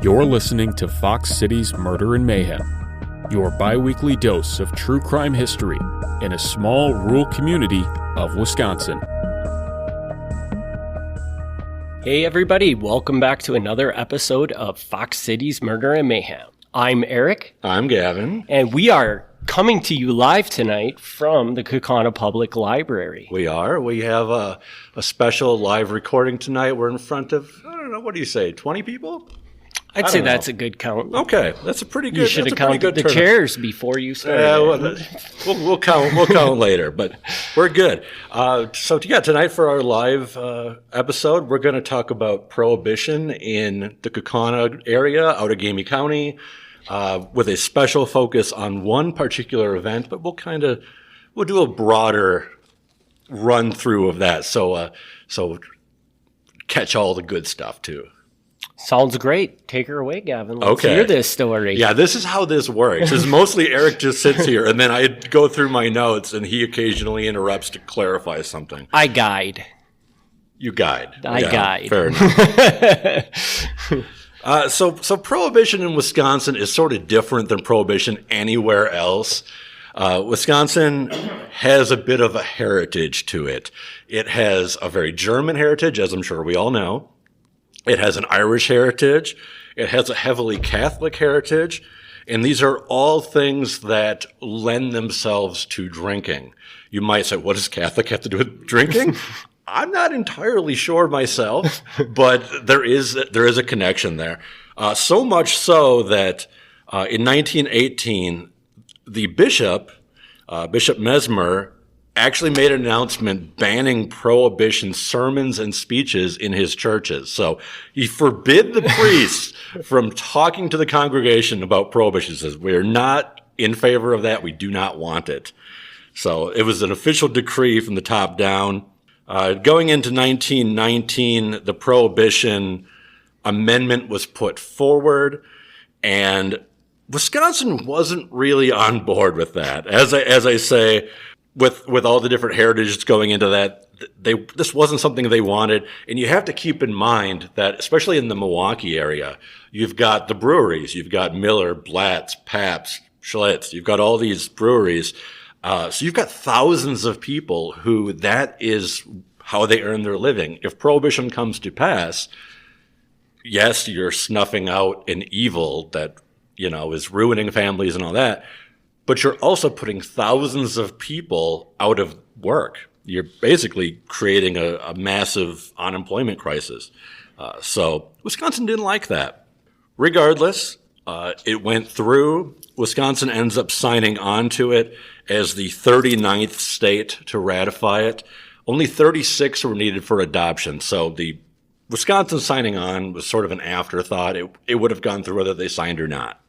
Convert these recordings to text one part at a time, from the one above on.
You're listening to Fox City's Murder and Mayhem, your bi-weekly dose of true crime history in a small rural community of Wisconsin. Hey everybody, welcome back to another episode of Fox City's Murder and Mayhem. I'm Eric. I'm Gavin. And we are coming to you live tonight from the Kaukauna Public Library. We are. We have a special live recording tonight. We're in front of, I don't know, what do you say, 20 people? I'd say that's a good count. Okay, that's a pretty good. You should have counted the chairs before you started. We'll count later, but we're good. So tonight for our live episode, we're going to talk about Prohibition in the Kaukauna area, Outagamie County, with a special focus on one particular event. But we'll do a broader run through of that. So catch all the good stuff too. Sounds great. Take her away, Gavin. Let's okay. hear this story. Yeah, this is how this works. Is mostly Eric just sits here, and then I go through my notes, and he occasionally interrupts to clarify something. I guide. You guide. I guide. Fair enough. So Prohibition in Wisconsin is sort of different than Prohibition anywhere else. Wisconsin has a bit of a heritage to it. It has a very German heritage, as I'm sure we all know. It has an Irish heritage. It has a heavily Catholic heritage. And these are all things that lend themselves to drinking. You might say, what does Catholic have to do with drinking? I'm not entirely sure myself, but there is a connection there. So much so that in 1918, the Bishop Mesmer, actually made an announcement banning Prohibition sermons and speeches in his churches. So he forbid the priests from talking to the congregation about Prohibition. He says, we're not in favor of that. We do not want it. So it was an official decree from the top down. Going into 1919, the Prohibition amendment was put forward, and Wisconsin wasn't really on board with that. As I say, with all the different heritages going into that, this wasn't something they wanted. And you have to keep in mind that, especially in the Milwaukee area, you've got the breweries. You've got Miller, Blatz, Pabst, Schlitz. You've got all these breweries. So you've got thousands of people who that is how they earn their living. If Prohibition comes to pass, yes, you're snuffing out an evil that, is ruining families and all that. But you're also putting thousands of people out of work. You're basically creating a massive unemployment crisis. So Wisconsin didn't like that. Regardless, it went through. Wisconsin ends up signing on to it as the 39th state to ratify it. Only 36 were needed for adoption. So the Wisconsin signing on was sort of an afterthought. It would have gone through whether they signed or not.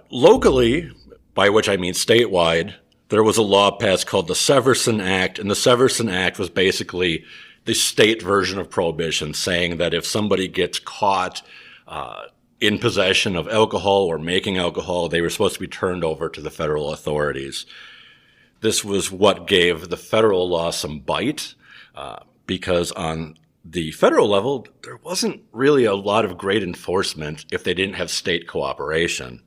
Locally, by which I mean statewide, there was a law passed called the Severson Act, and the Severson Act was basically the state version of Prohibition, saying that if somebody gets caught in possession of alcohol or making alcohol, they were supposed to be turned over to the federal authorities. This was what gave the federal law some bite, because on the federal level, there wasn't really a lot of great enforcement if they didn't have state cooperation.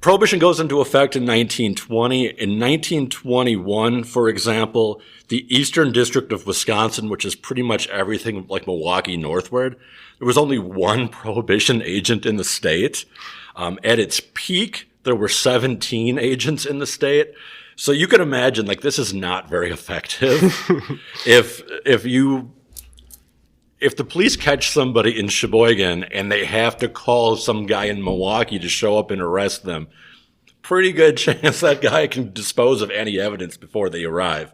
Prohibition goes into effect in 1920. In 1921, for example, the Eastern District of Wisconsin, which is pretty much everything like Milwaukee northward, there was only one Prohibition agent in the state. At its peak, there were 17 agents in the state. So you can imagine, this is not very effective. If the police catch somebody in Sheboygan and they have to call some guy in Milwaukee to show up and arrest them, pretty good chance that guy can dispose of any evidence before they arrive.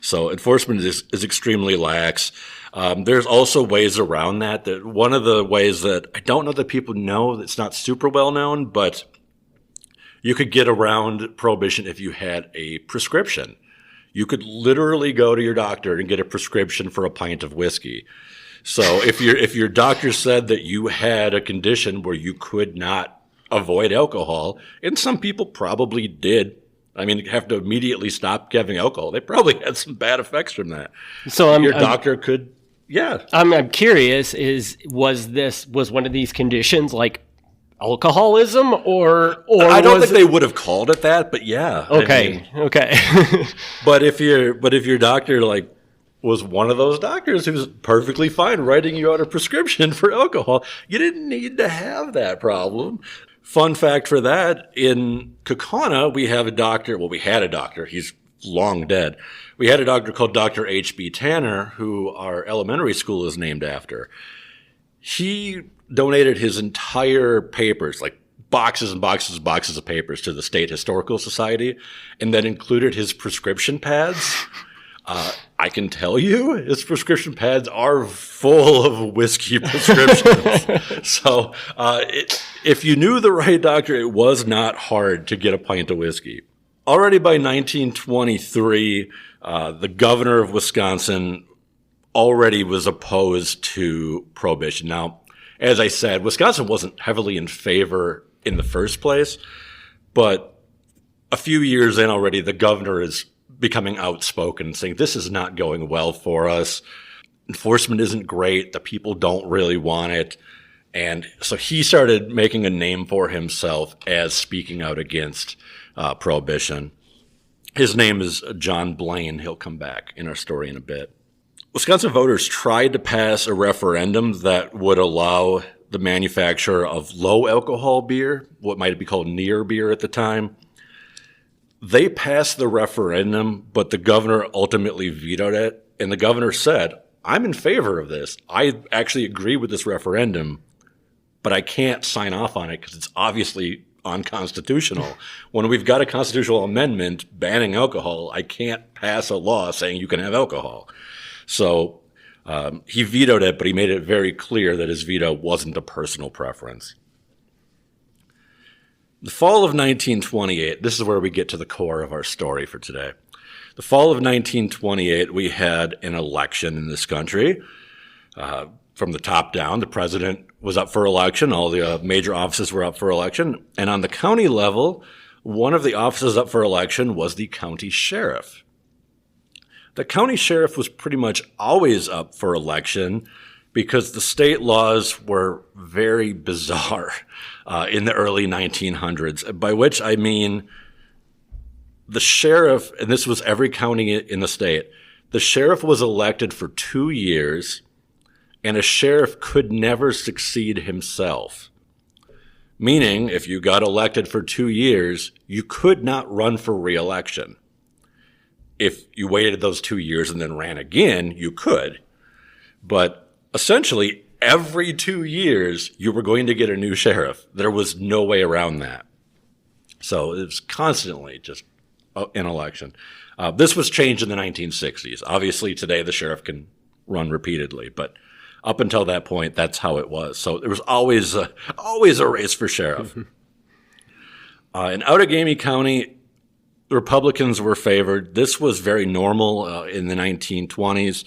So enforcement is extremely lax. There's also ways around that. One of the ways that I don't know that people know, that's not super well known, but you could get around Prohibition if you had a prescription. You could literally go to your doctor and get a prescription for a pint of whiskey. So if your doctor said that you had a condition where you could not avoid alcohol, and some people probably did, have to immediately stop having alcohol. They probably had some bad effects from that. So your doctor could Yeah. I'm curious, was one of these conditions like alcoholism, or I don't think they would have called it that, but yeah. Okay, okay. But if your doctor like was one of those doctors who's perfectly fine writing you out a prescription for alcohol, you didn't need to have that problem. Fun fact for that, in Kaukauna, we had a doctor, he's long dead. We had a doctor called Dr. H.B. Tanner, who our elementary school is named after. He donated his entire papers, like boxes and boxes and boxes of papers, to the State Historical Society, and that included his prescription pads. I can tell you, his prescription pads are full of whiskey prescriptions. So if you knew the right doctor, it was not hard to get a pint of whiskey. Already by 1923, the governor of Wisconsin already was opposed to Prohibition. Now, as I said, Wisconsin wasn't heavily in favor in the first place, but a few years in already, the governor is becoming outspoken, saying this is not going well for us. Enforcement isn't great. The people don't really want it. And so he started making a name for himself as speaking out against Prohibition. His name is John Blaine. He'll come back in our story in a bit. Wisconsin voters tried to pass a referendum that would allow the manufacture of low alcohol beer, what might be called near beer at the time. They passed the referendum, but the governor ultimately vetoed it. And the governor said, I'm in favor of this. I actually agree with this referendum, but I can't sign off on it because it's obviously unconstitutional. When we've got a constitutional amendment banning alcohol, I can't pass a law saying you can have alcohol. So he vetoed it, but he made it very clear that his veto wasn't a personal preference. The fall of 1928, this is where we get to the core of our story for today. The fall of 1928, we had an election in this country. From the top down, the president was up for election. All the major offices were up for election. And on the county level, one of the offices up for election was the county sheriff. The county sheriff was pretty much always up for election because the state laws were very bizarre in the early 1900s, by which I mean the sheriff, and this was every county in the state, the sheriff was elected for 2 years, and a sheriff could never succeed himself. Meaning, if you got elected for 2 years, you could not run for re-election. If you waited those 2 years and then ran again, you could. But essentially, every 2 years, you were going to get a new sheriff. There was no way around that. So it was constantly just an election. This was changed in the 1960s. Obviously, today the sheriff can run repeatedly, but up until that point, that's how it was. So there was always a race for sheriff. In Outagamie County, the Republicans were favored. This was very normal in the 1920s.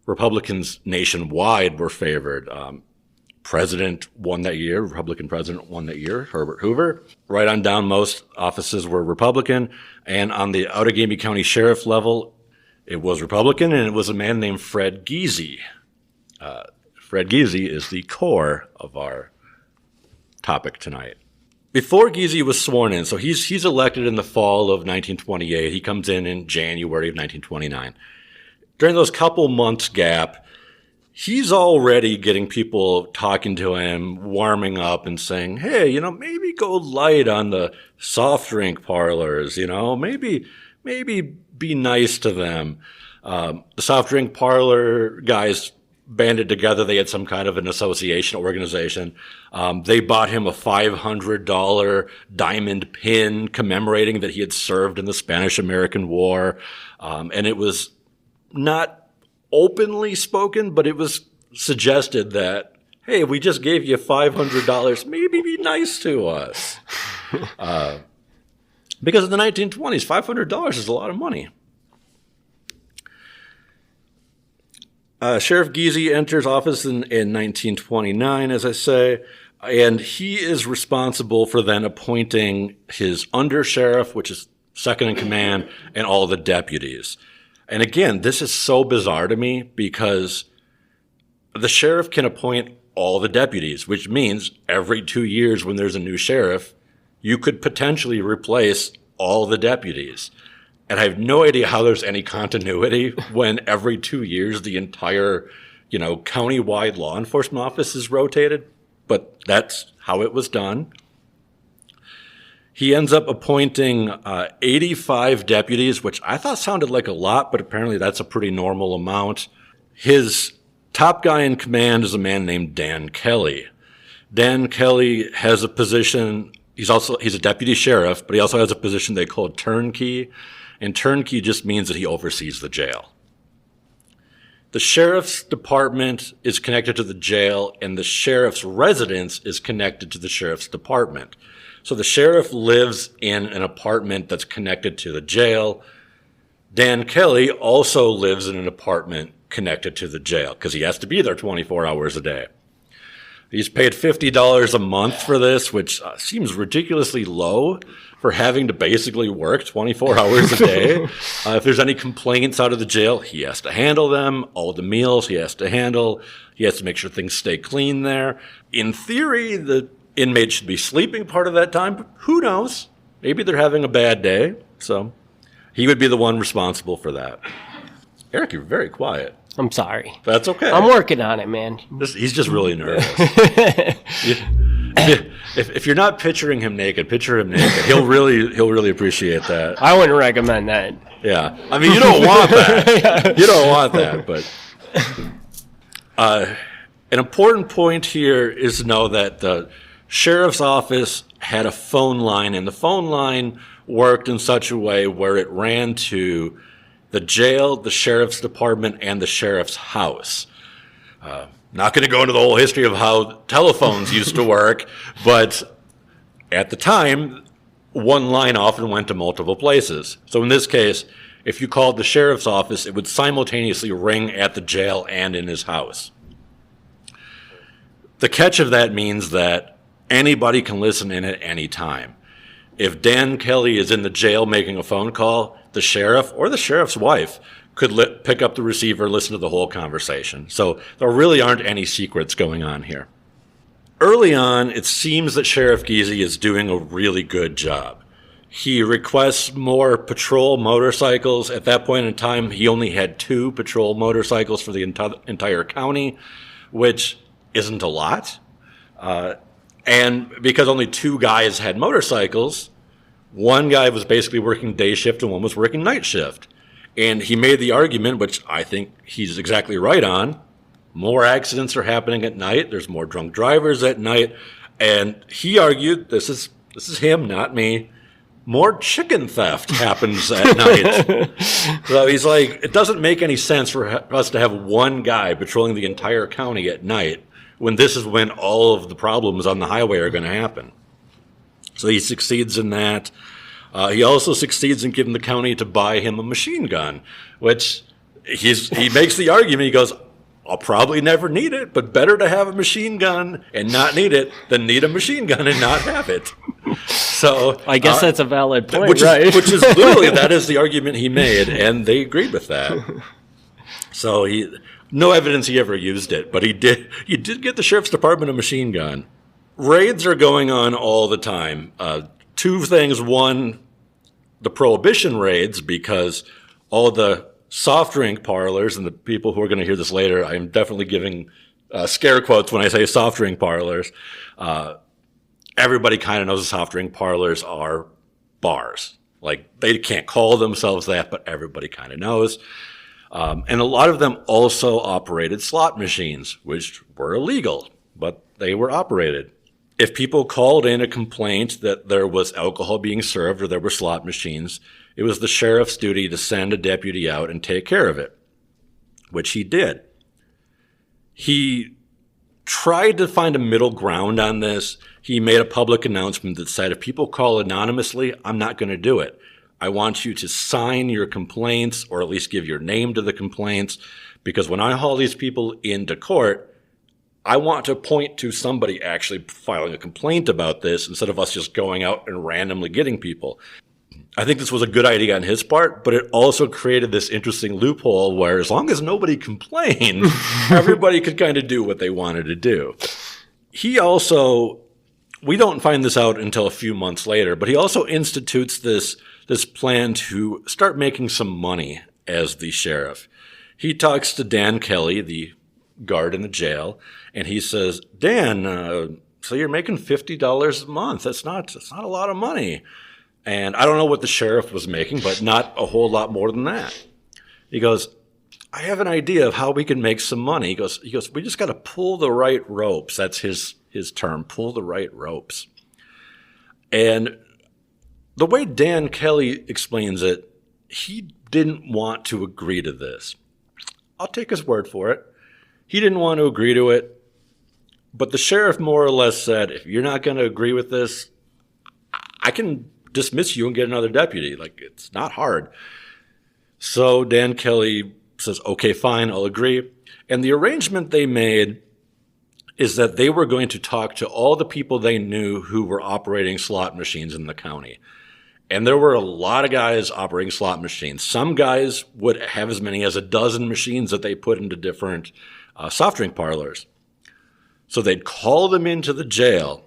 Republicans nationwide were favored. President won that year. Republican president won that year, Herbert Hoover. Right on down, most offices were Republican. And on the Outagamie County Sheriff level, it was Republican, and it was a man named Fred Giese. Fred Giese is the core of our topic tonight. Before Giese was sworn in, so he's elected in the fall of 1928. He comes in January of 1929. During those couple months gap, he's already getting people talking to him, warming up and saying, hey, maybe go light on the soft drink parlors, maybe be nice to them. The soft drink parlor guys banded together. They had some kind of an association organization. They bought him a $500 diamond pin commemorating that he had served in the Spanish-American War. And it was not openly spoken, but it was suggested that, hey, we just gave you $500. Maybe be nice to us. Because in the 1920s, $500 is a lot of money. Sheriff Giese enters office in 1929, as I say, and he is responsible for then appointing his undersheriff, which is second in command, and all the deputies. And again, this is so bizarre to me because the sheriff can appoint all the deputies, which means every 2 years when there's a new sheriff, you could potentially replace all the deputies. And I have no idea how there's any continuity when every 2 years the entire, county-wide law enforcement office is rotated. But that's how it was done. He ends up appointing 85 deputies, which I thought sounded like a lot, but apparently that's a pretty normal amount. His top guy in command is a man named Dan Kelly. Dan Kelly has a position, he's a deputy sheriff, but he also has a position they call turnkey, and turnkey just means that he oversees the jail. The sheriff's department is connected to the jail, and the sheriff's residence is connected to the sheriff's department. So the sheriff lives in an apartment that's connected to the jail. Dan Kelly also lives in an apartment connected to the jail because he has to be there 24 hours a day. He's paid $50 a month for this, which seems ridiculously low for having to basically work 24 hours a day. If there's any complaints out of the jail, he has to handle them. All the meals he has to handle. He has to make sure things stay clean there. In theory, the inmates should be sleeping part of that time, but who knows? Maybe they're having a bad day. So he would be the one responsible for that. Eric, you're very quiet. I'm sorry. That's okay. I'm working on it, man. He's just really nervous. If you're not picturing him naked, picture him naked. He'll really appreciate that. I wouldn't recommend that. Yeah. I mean, you don't want that. You don't want that. But an important point here is to know that the sheriff's office had a phone line, and the phone line worked in such a way where it ran to the jail, the sheriff's department, and the sheriff's house. Not going to go into the whole history of how telephones used to work, but at the time, one line often went to multiple places. So in this case, if you called the sheriff's office, it would simultaneously ring at the jail and in his house. The catch of that means that anybody can listen in at any time. If Dan Kelly is in the jail making a phone call, the sheriff or the sheriff's wife could pick up the receiver, listen to the whole conversation. So there really aren't any secrets going on here. Early on, it seems that Sheriff Giese is doing a really good job. He requests more patrol motorcycles. At that point in time, he only had 2 patrol motorcycles for the entire county, which isn't a lot. And because only 2 guys had motorcycles, one guy was basically working day shift and one was working night shift. And he made the argument, which I think he's exactly right on, more accidents are happening at night. There's more drunk drivers at night. And he argued, this is him, not me, more chicken theft happens at night. So he's like, it doesn't make any sense for us to have one guy patrolling the entire county at night when this is when all of the problems on the highway are going to happen. So he succeeds in that. He also succeeds in getting the county to buy him a machine gun, which he makes the argument. He goes, I'll probably never need it, but better to have a machine gun and not need it than need a machine gun and not have it. So I guess that's a valid point, which right? Which is literally, that is the argument he made, and they agreed with that. So no evidence he ever used it, but he did get the sheriff's department a machine gun. Raids are going on all the time. 2 things. One, the Prohibition raids, because all the soft drink parlors, and the people who are going to hear this later, I'm definitely giving scare quotes when I say soft drink parlors. Everybody kind of knows the soft drink parlors are bars. Like, they can't call themselves that, but everybody kind of knows. And a lot of them also operated slot machines, which were illegal, but they were operated. If people called in a complaint that there was alcohol being served or there were slot machines, it was the sheriff's duty to send a deputy out and take care of it, which he did. He tried to find a middle ground on this. He made a public announcement that said, if people call anonymously, I'm not going to do it. I want you to sign your complaints, or at least give your name to the complaints, because when I haul these people into court, I want to point to somebody actually filing a complaint about this instead of us just going out and randomly getting people. I think this was a good idea on his part, but it also created this interesting loophole where as long as nobody complained, everybody could kind of do what they wanted to do. He also, we don't find this out until a few months later, but he also institutes this plan to start making some money as the sheriff. He talks to Dan Kelly, the guard in the jail, and he says, Dan, so you're making $50 a month. That's not a lot of money. And I don't know what the sheriff was making, but not a whole lot more than that. He goes, I have an idea of how we can make some money. He goes, we just got to pull the right ropes. That's his term, pull the right ropes. And the way Dan Kelly explains it, he didn't want to agree to this. I'll take his word for it. He didn't want to agree to it. But the sheriff more or less said, if you're not going to agree with this, I can dismiss you and get another deputy. Like, it's not hard. So Dan Kelly says, okay, fine, I'll agree. And the arrangement they made is that they were going to talk to all the people they knew who were operating slot machines in the county. And there were a lot of guys operating slot machines. Some guys would have as many as a dozen machines that they put into different soft drink parlors. So they'd call them into the jail,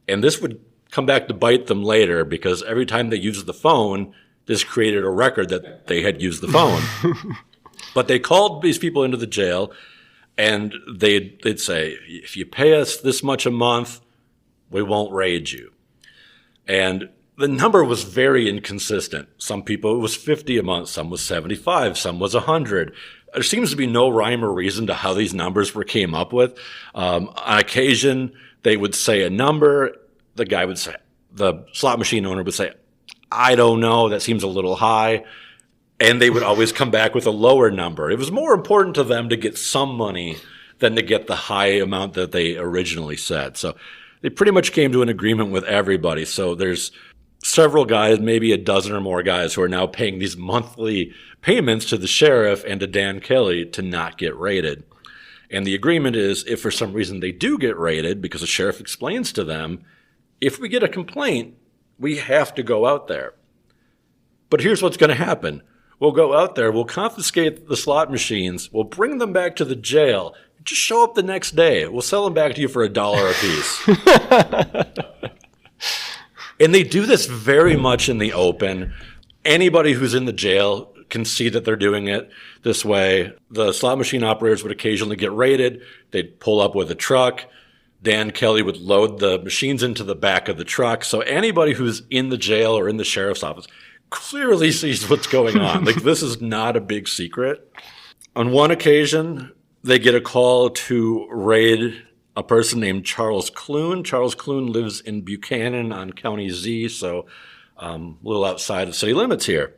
and this would come back to bite them later because every time they used the phone, this created a record that they had used the phone. But they called these people into the jail, and they'd say, if you pay us this much a month, we won't raid you. And the number was very inconsistent. Some people, it was 50 a month, some was 75, some was 100. There seems to be no rhyme or reason to how these numbers were came up with. On occasion, they would say a number. The guy would say, the slot machine owner would say, I don't know, that seems a little high. And they would always come back with a lower number. It was more important to them to get some money than to get the high amount that they originally said. So they pretty much came to an agreement with everybody. So there's several guys, maybe a dozen or more guys, who are now paying these monthly payments to the sheriff and to Dan Kelly to not get raided. And the agreement is, if for some reason they do get raided, because the sheriff explains to them, if we get a complaint, we have to go out there. But here's what's going to happen. We'll go out there, we'll confiscate the slot machines, we'll bring them back to the jail, just show up the next day. We'll sell them back to you for $1 a piece. And they do this very much in the open. Anybody who's in the jail can see that they're doing it this way. The slot machine operators would occasionally get raided. They'd pull up with a truck. Dan Kelly would load the machines into the back of the truck. So anybody who's in the jail or in the sheriff's office clearly sees what's going on. Like, this is not a big secret. On one occasion, they get a call to raid a person named Charles Clune. Charles Clune lives in Buchanan on County Z, so a little outside of city limits here.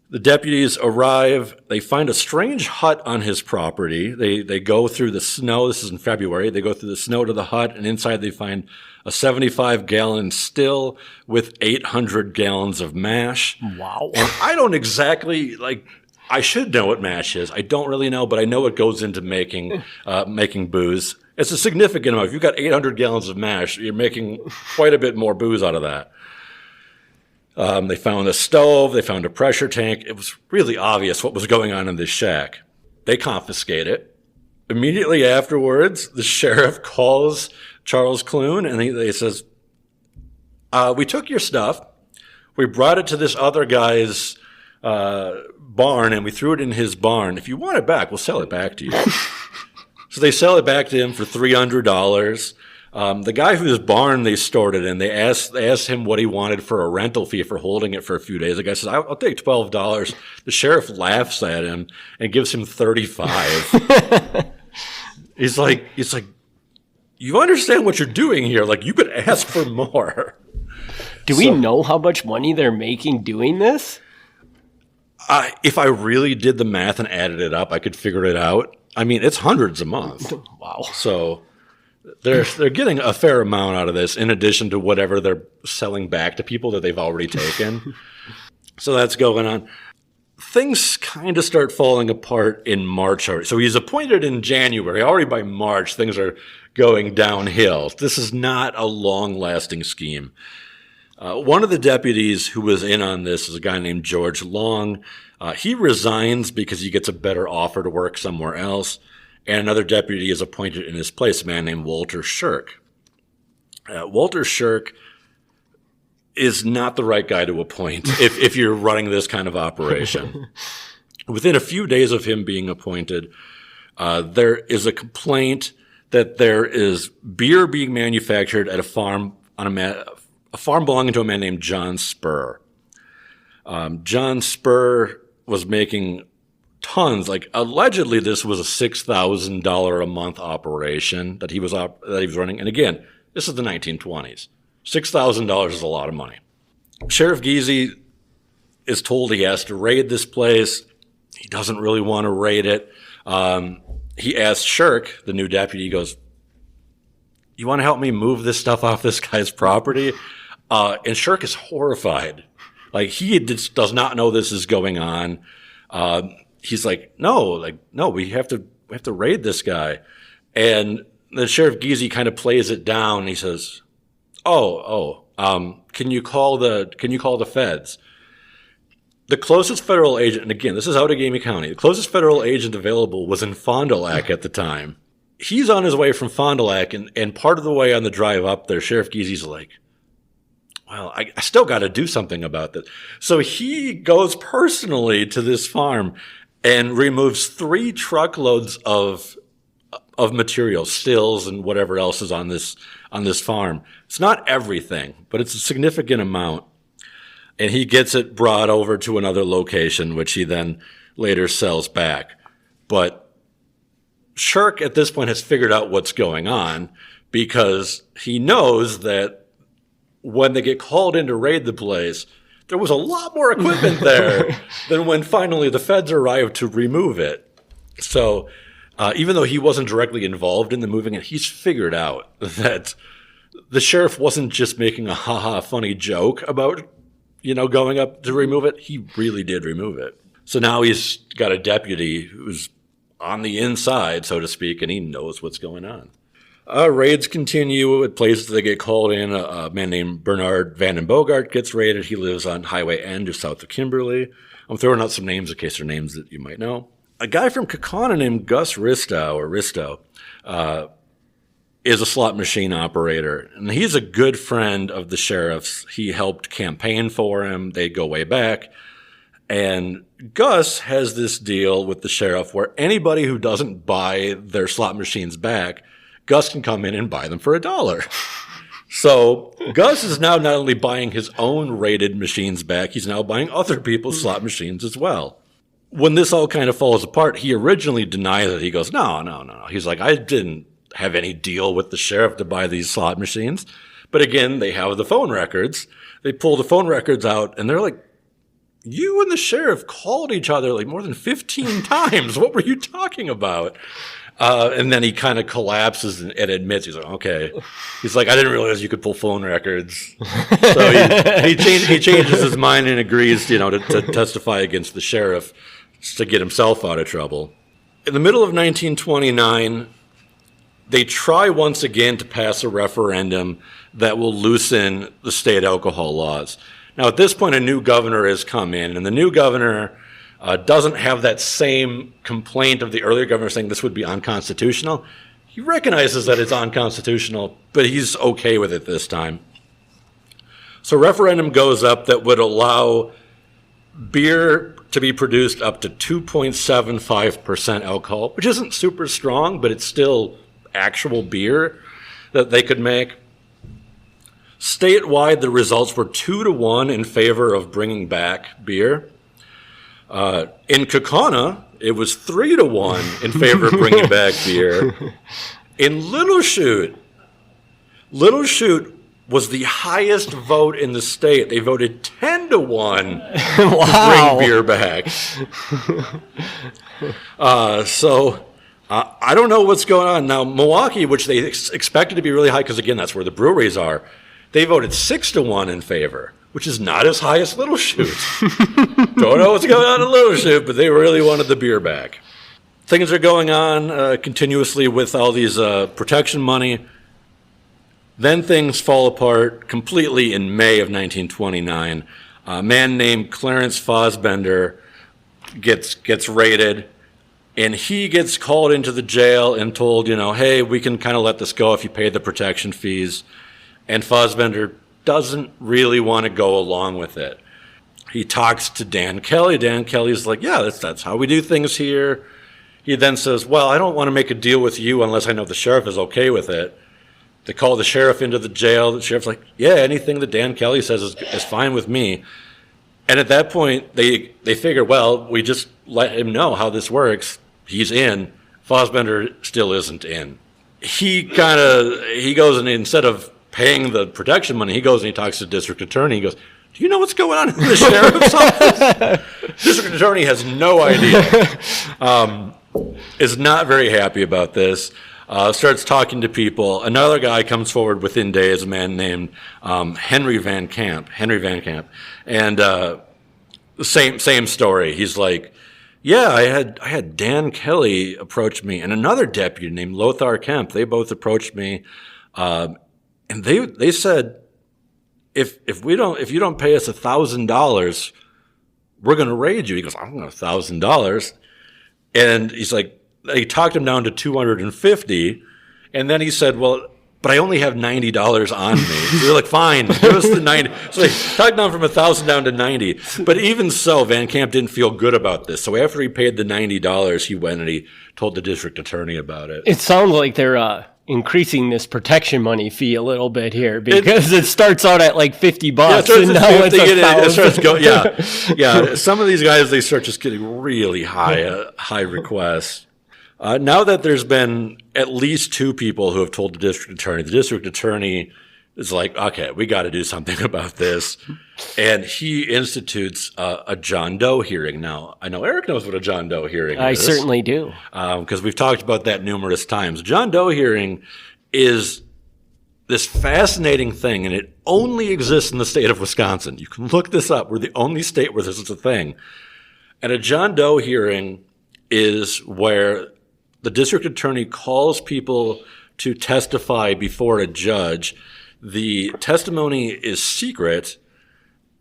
The deputies arrive. They find a strange hut on his property. They go through the snow. This is in February. They go through the snow to the hut, and inside they find a 75-gallon still with 800 gallons of mash. Wow. And I don't exactly, I should know what mash is. I don't really know, but I know it goes into making booze. It's a significant amount. If you've got 800 gallons of mash, you're making quite a bit more booze out of that. They found a stove. They found a pressure tank. It was really obvious what was going on in this shack. They confiscate it. Immediately afterwards, the sheriff calls Charles Clune, and he says, we took your stuff. We brought it to this other guy's barn, and we threw it in his barn. If you want it back, we'll sell it back to you. So they sell it back to him for $300. The guy whose barn they stored it in, they asked him what he wanted for a rental fee for holding it for a few days. The guy says, I'll take $12. The sheriff laughs at him and gives him $35. He's like, you understand what you're doing here. Like, you could ask for more. Do we know how much money they're making doing this? If I really did the math and added it up, I could figure it out. I mean, it's hundreds a month. Wow. So they're getting a fair amount out of this in addition to whatever they're selling back to people that they've already taken. So that's going on. Things kind of start falling apart in March already. So he's appointed in January. Already by March, things are going downhill. This is not a long-lasting scheme. One of the deputies who was in on this is a guy named George Long. He resigns because he gets a better offer to work somewhere else, and another deputy is appointed in his place, a man named Walter Shirk. Walter Shirk is not the right guy to appoint if you're running this kind of operation. Within a few days of him being appointed, there is a complaint that there is beer being manufactured at a farm a farm belonging to a man named John Spur. John Spur was making tons. Like, allegedly, this was a $6,000 a month operation that he was running. And again, this is the 1920s. $6,000 is a lot of money. Sheriff Giese is told he has to raid this place. He doesn't really want to raid it. He asks Shirk, the new deputy, he goes, "You want to help me move this stuff off this guy's property?" And Shirk is horrified. Like, he just does not know this is going on. He's like, no, we have to raid this guy. And the Sheriff Giese kind of plays it down. He says, can you call the feds? The closest federal agent, and again, this is Outagamie County, the closest federal agent available was in Fond du Lac at the time. He's on his way from Fond du Lac, and part of the way on the drive up there, Sheriff Giese's like, well, I still got to do something about this. So he goes personally to this farm and removes 3 truckloads of material, stills and whatever else is on this farm. It's not everything, but it's a significant amount. And he gets it brought over to another location, which he then later sells back. But Shirk at this point has figured out what's going on, because he knows that when they get called in to raid the place, there was a lot more equipment there than when finally the feds arrived to remove it. So even though he wasn't directly involved in the moving it, he's figured out that the sheriff wasn't just making a ha-ha funny joke about, going up to remove it. He really did remove it. So now he's got a deputy who's on the inside, so to speak, and he knows what's going on. Raids continue at places they get called in. A man named Bernard Van den Bogart gets raided. He lives on Highway N just south of Kimberly. I'm throwing out some names in case they're names that you might know. A guy from Kaukauna named Gus Risto, is a slot machine operator, and he's a good friend of the sheriff's. He helped campaign for him. They go way back. And Gus has this deal with the sheriff where anybody who doesn't buy their slot machines back, Gus can come in and buy them for $1. So Gus is now not only buying his own rated machines back, he's now buying other people's slot machines as well. When this all kind of falls apart, he originally denies it. He goes, no. He's like, I didn't have any deal with the sheriff to buy these slot machines. But again, they have the phone records. They pull the phone records out, and they're like, you and the sheriff called each other like more than 15 times. What were you talking about? And then he kind of collapses and admits, he's like, okay. He's like, I didn't realize you could pull phone records. So he changes his mind and agrees, to testify against the sheriff to get himself out of trouble. In the middle of 1929, they try once again to pass a referendum that will loosen the state alcohol laws. Now, at this point, a new governor has come in, and the new governor doesn't have that same complaint of the earlier governor saying this would be unconstitutional. He recognizes that it's unconstitutional, but he's okay with it this time. So a referendum goes up that would allow beer to be produced up to 2.75% alcohol, which isn't super strong, but it's still actual beer that they could make. Statewide, the results were 2-1 in favor of bringing back beer. In Kaukauna, it was 3-1 in favor of bringing back beer. In Little Chute was the highest vote in the state. They voted 10-1 to bring beer back. I don't know what's going on. Now, Milwaukee, which they expected to be really high, because again, that's where the breweries are, they voted 6-1 in favor, which is not as high as Little Chute. Don't know what's going on in Little Chute, but they really wanted the beer back. Things are going on continuously with all these protection money. Then things fall apart completely in May of 1929. A man named Clarence Fosbender gets raided, and he gets called into the jail and told, hey, we can kind of let this go if you pay the protection fees. And Fosbender doesn't really want to go along with it. He talks to Dan Kelly. Dan Kelly's like, yeah, that's how we do things here. He then says, well, I don't want to make a deal with you unless I know the sheriff is okay with it. They call the sheriff into the jail. The sheriff's like, yeah, anything that Dan Kelly says is fine with me. And at that point, they figure, well, we just let him know how this works. He's in. Fosbender still isn't in. He goes and instead of paying the protection money, he goes and he talks to the district attorney. He goes, do you know what's going on in the sheriff's office? District attorney has no idea. Is not very happy about this. Starts talking to people. Another guy comes forward within days, a man named Henry Van Camp. And same story. He's like, yeah, I had Dan Kelly approach me and another deputy named Lothar Kemp. They both approached me, and they said, if you don't pay us $1,000, we're going to raid you. He goes, I don't know, $1,000. And he's like, he talked him down to $250, and then he said, well, but I only have $90 on me. So they're like, fine, give us the 90. So they talked down from 1,000 down to 90. But even so, Van Camp didn't feel good about this. So after he paid the $90, he went and he told the district attorney about it. It sounds like they're increasing this protection money fee a little bit here because it starts out at like $50 and now it's $1,000. Yeah. Some of these guys, they start just getting really high requests. Now that there's been at least two people who have told the district attorney is like, okay, we got to do something about this. And he institutes a John Doe hearing. Now, I know Eric knows what a John Doe hearing is. I certainly do. Because we've talked about that numerous times. John Doe hearing is this fascinating thing, and it only exists in the state of Wisconsin. You can look this up. We're the only state where this is a thing. And a John Doe hearing is where the district attorney calls people to testify before a judge. The testimony is secret,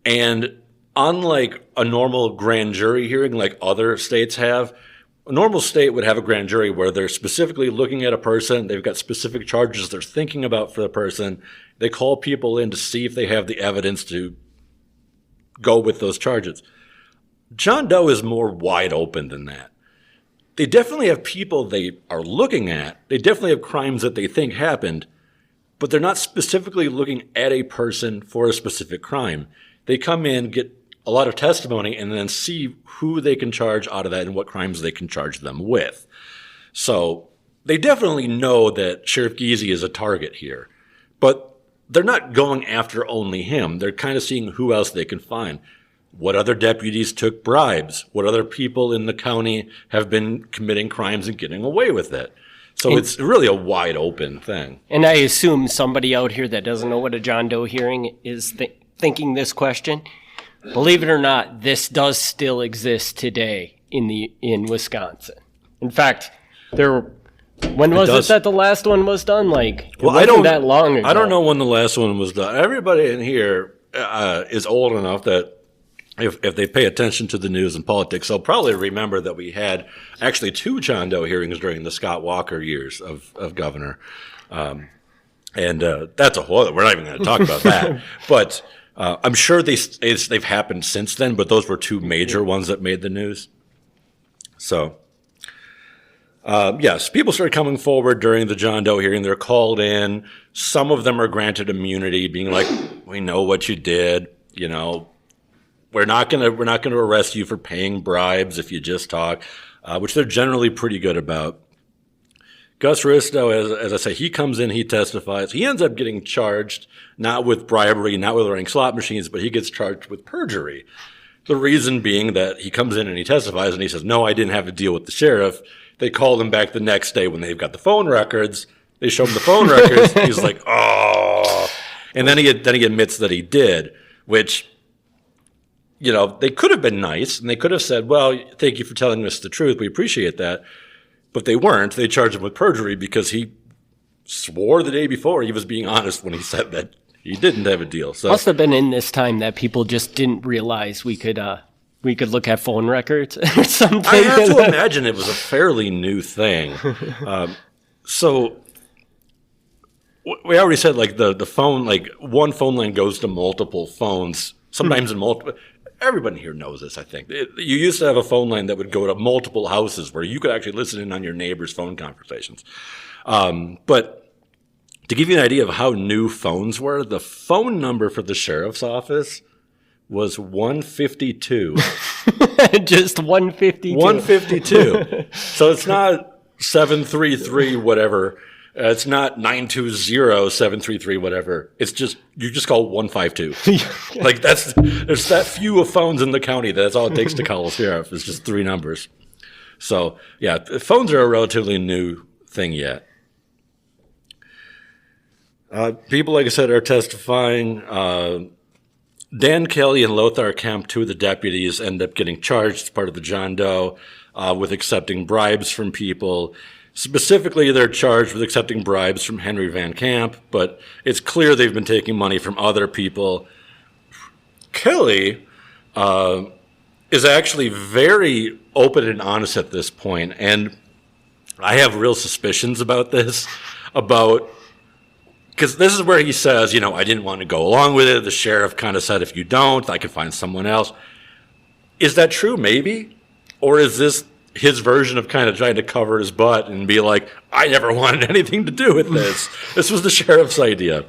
and unlike a normal grand jury hearing like other states have, a normal state would have a grand jury where they're specifically looking at a person, they've got specific charges they're thinking about for the person, they call people in to see if they have the evidence to go with those charges. John Doe is more wide open than that. They definitely have people they are looking at. They definitely have crimes that they think happened, but they're not specifically looking at a person for a specific crime. They come in, get a lot of testimony, and then see who they can charge out of that and what crimes they can charge them with. So they definitely know that Sheriff Giese is a target here, but they're not going after only him. They're kind of seeing who else they can find. What other deputies took bribes? What other people in the county have been committing crimes and getting away with it? So it's really a wide open thing. And I assume somebody out here that doesn't know what a John Doe hearing is thinking this question. Believe it or not, this does still exist today in Wisconsin. In fact, when was it that the last one was done? Wasn't that long ago. I don't know when the last one was done. Everybody in here is old enough that if they pay attention to the news and politics, they'll probably remember that we had actually two John Doe hearings during the Scott Walker years of governor. And that's a whole, we're not even going to talk about that. But I'm sure they've happened since then, but those were two major ones that made the news. So, yes, people started coming forward during the John Doe hearing. They're called in. Some of them are granted immunity, being like, we know what you did, we're not gonna arrest you for paying bribes if you just talk, which they're generally pretty good about. Gus Risto, as I say, he comes in, he testifies. He ends up getting charged not with bribery, not with running slot machines, but he gets charged with perjury. The reason being that he comes in and he testifies and he says, "No, I didn't have a deal with the sheriff." They call him back the next day when they've got the phone records. They show him the phone records. He's like, "Oh," and then he admits that he did, which. They could have been nice, and they could have said, well, thank you for telling us the truth. We appreciate that. But they weren't. They charged him with perjury because he swore the day before he was being honest when he said that he didn't have a deal. So Must have been in this time that people just didn't realize we could look at phone records or something. I have to imagine it was a fairly new thing. So we already said like the phone, like one phone line goes to multiple phones, sometimes in multiple. Everybody here knows this, I think. You used to have a phone line that would go to multiple houses where you could actually listen in on your neighbors' phone conversations. But to give you an idea of how new phones were, the phone number for the sheriff's office was 152. Just 152. 152. So it's not 733 whatever. It's not 920-733 whatever. It's just, you just call 152. Like there's that few of phones in the county. That's all it takes to call a sheriff. It's just 3 numbers. So yeah, phones are a relatively new thing yet. People, like I said, are testifying. Dan Kelly and Lothar Kemp, 2 of the deputies, end up getting charged as part of the John Doe with accepting bribes from people. Specifically, they're charged with accepting bribes from Henry Van Camp, but it's clear they've been taking money from other people. Kelly is actually very open and honest at this point, and I have real suspicions about this, because this is where he says, I didn't want to go along with it. The sheriff kind of said, if you don't, I can find someone else. Is that true? Maybe? Or is this his version of kind of trying to cover his butt and be like, I never wanted anything to do with this. This was the sheriff's idea.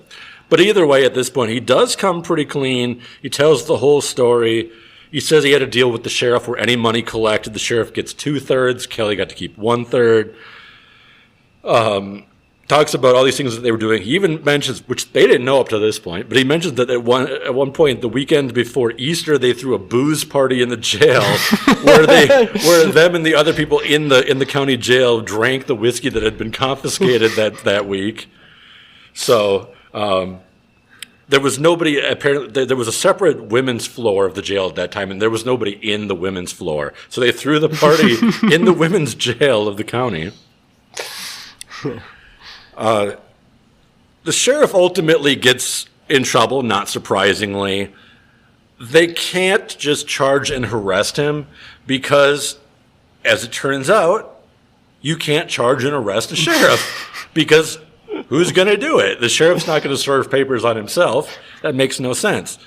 But either way, at this point, he does come pretty clean. He tells the whole story. He says he had a deal with the sheriff where any money collected, the sheriff gets 2/3. Kelly got to keep 1/3. Talks about all these things that they were doing. He even mentions, which they didn't know up to this point, but he mentions that at one point, the weekend before Easter, they threw a booze party in the jail where them and the other people in the county jail drank the whiskey that had been confiscated that week. So there was nobody, apparently, there was a separate women's floor of the jail at that time, and there was nobody in the women's floor. So they threw the party in the women's jail of the county. The sheriff ultimately gets in trouble, not surprisingly. They can't just charge and arrest him because, as it turns out, you can't charge and arrest a sheriff because who's going to do it? The sheriff's not going to serve papers on himself. That makes no sense.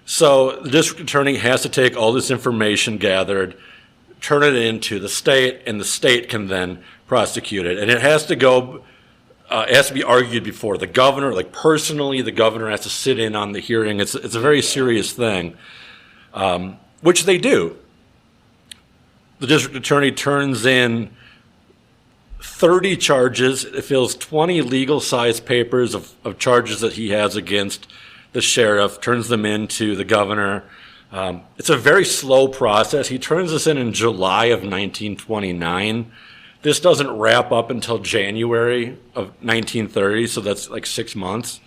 So the district attorney has to take all this information gathered, turn it into the state, and the state can then prosecute it. And it has to go... it has to be argued before the governor. Like personally, the governor has to sit in on the hearing. It's a very serious thing, which they do. The district attorney turns in 30 charges. It fills 20 legal-sized papers of charges that he has against the sheriff, turns them into the governor. It's a very slow process. He turns this in July of 1929. This doesn't wrap up until January of 1930, so that's like 6 months,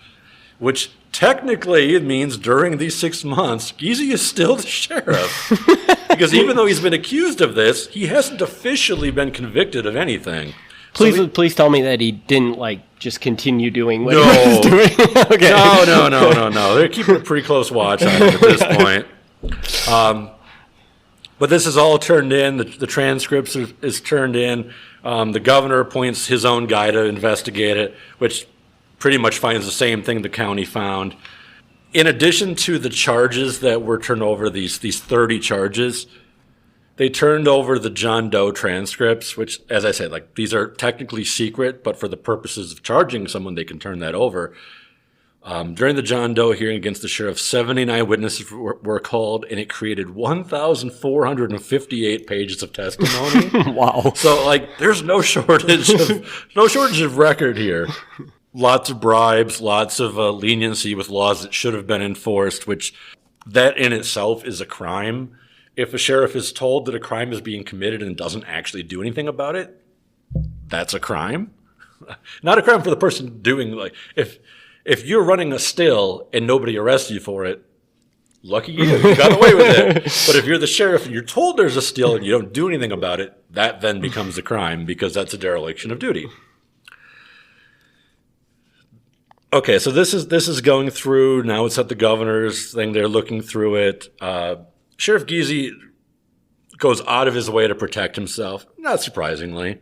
which technically it means during these 6 months, Giese is still the sheriff. Because even though he's been accused of this, he hasn't officially been convicted of anything. Please tell me that he didn't just continue doing what he was doing. Okay. No. They're keeping a pretty close watch on him at this point. But this is all turned in. The transcripts is turned in. The governor appoints his own guy to investigate it, which pretty much finds the same thing the county found. In addition to the charges that were turned over, these 30 charges, they turned over the John Doe transcripts, which, as I said, these are technically secret, but for the purposes of charging someone, they can turn that over. During the John Doe hearing against the sheriff, 79 witnesses were called, and it created 1,458 pages of testimony. Wow! So, there's no shortage of record here. Lots of bribes, lots of leniency with laws that should have been enforced, which that in itself is a crime. If a sheriff is told that a crime is being committed and doesn't actually do anything about it, that's a crime. Not a crime for the person doing If you're running a still and nobody arrests you for it, lucky you got away with it. But if you're the sheriff and you're told there's a still and you don't do anything about it, that then becomes a crime because that's a dereliction of duty. Okay, so this is going through now. It's at the governor's thing. They're looking through it. Sheriff Giese goes out of his way to protect himself. Not surprisingly,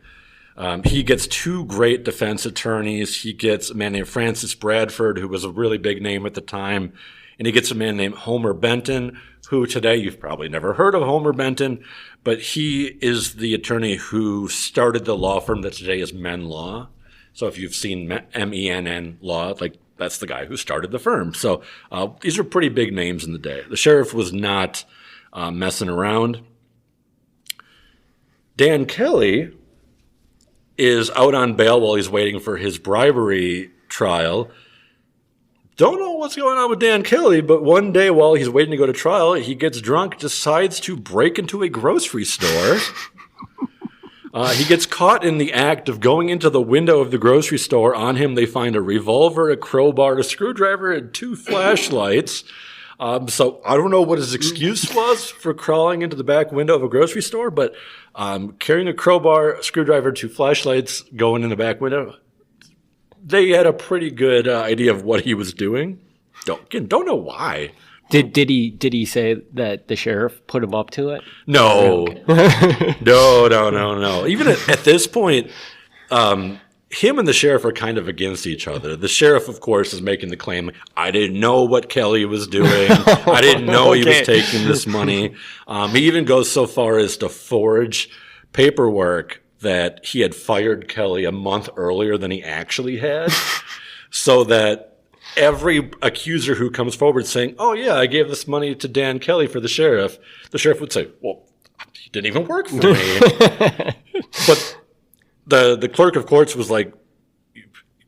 he gets 2 great defense attorneys. He gets a man named Francis Bradford, who was a really big name at the time, and he gets a man named Homer Benton, who today you've probably never heard of Homer Benton, but he is the attorney who started the law firm that today is Menn Law. So if you've seen MENN Law, like that's the guy who started the firm. So these are pretty big names in the day. The sheriff was not messing around. Dan Kelly is out on bail while he's waiting for his bribery trial. Don't know what's going on with Dan Kelly, but one day while he's waiting to go to trial, he gets drunk, decides to break into a grocery store. He gets caught in the act of going into the window of the grocery store. On him, they find a revolver, a crowbar, a screwdriver, and 2 flashlights. So I don't know what his excuse was for crawling into the back window of a grocery store, but carrying a crowbar, a screwdriver, 2 flashlights, going in the back window, they had a pretty good idea of what he was doing. Don't know why. Did he say that the sheriff put him up to it? No. No. Even at this point, him and the sheriff are kind of against each other. The sheriff, of course, is making the claim, I didn't know what Kelly was doing. I didn't know he was taking this money. He even goes so far as to forge paperwork that he had fired Kelly a month earlier than he actually had, so that every accuser who comes forward saying, oh, yeah, I gave this money to Dan Kelly for the sheriff would say, well, he didn't even work for me. But the clerk of courts was like,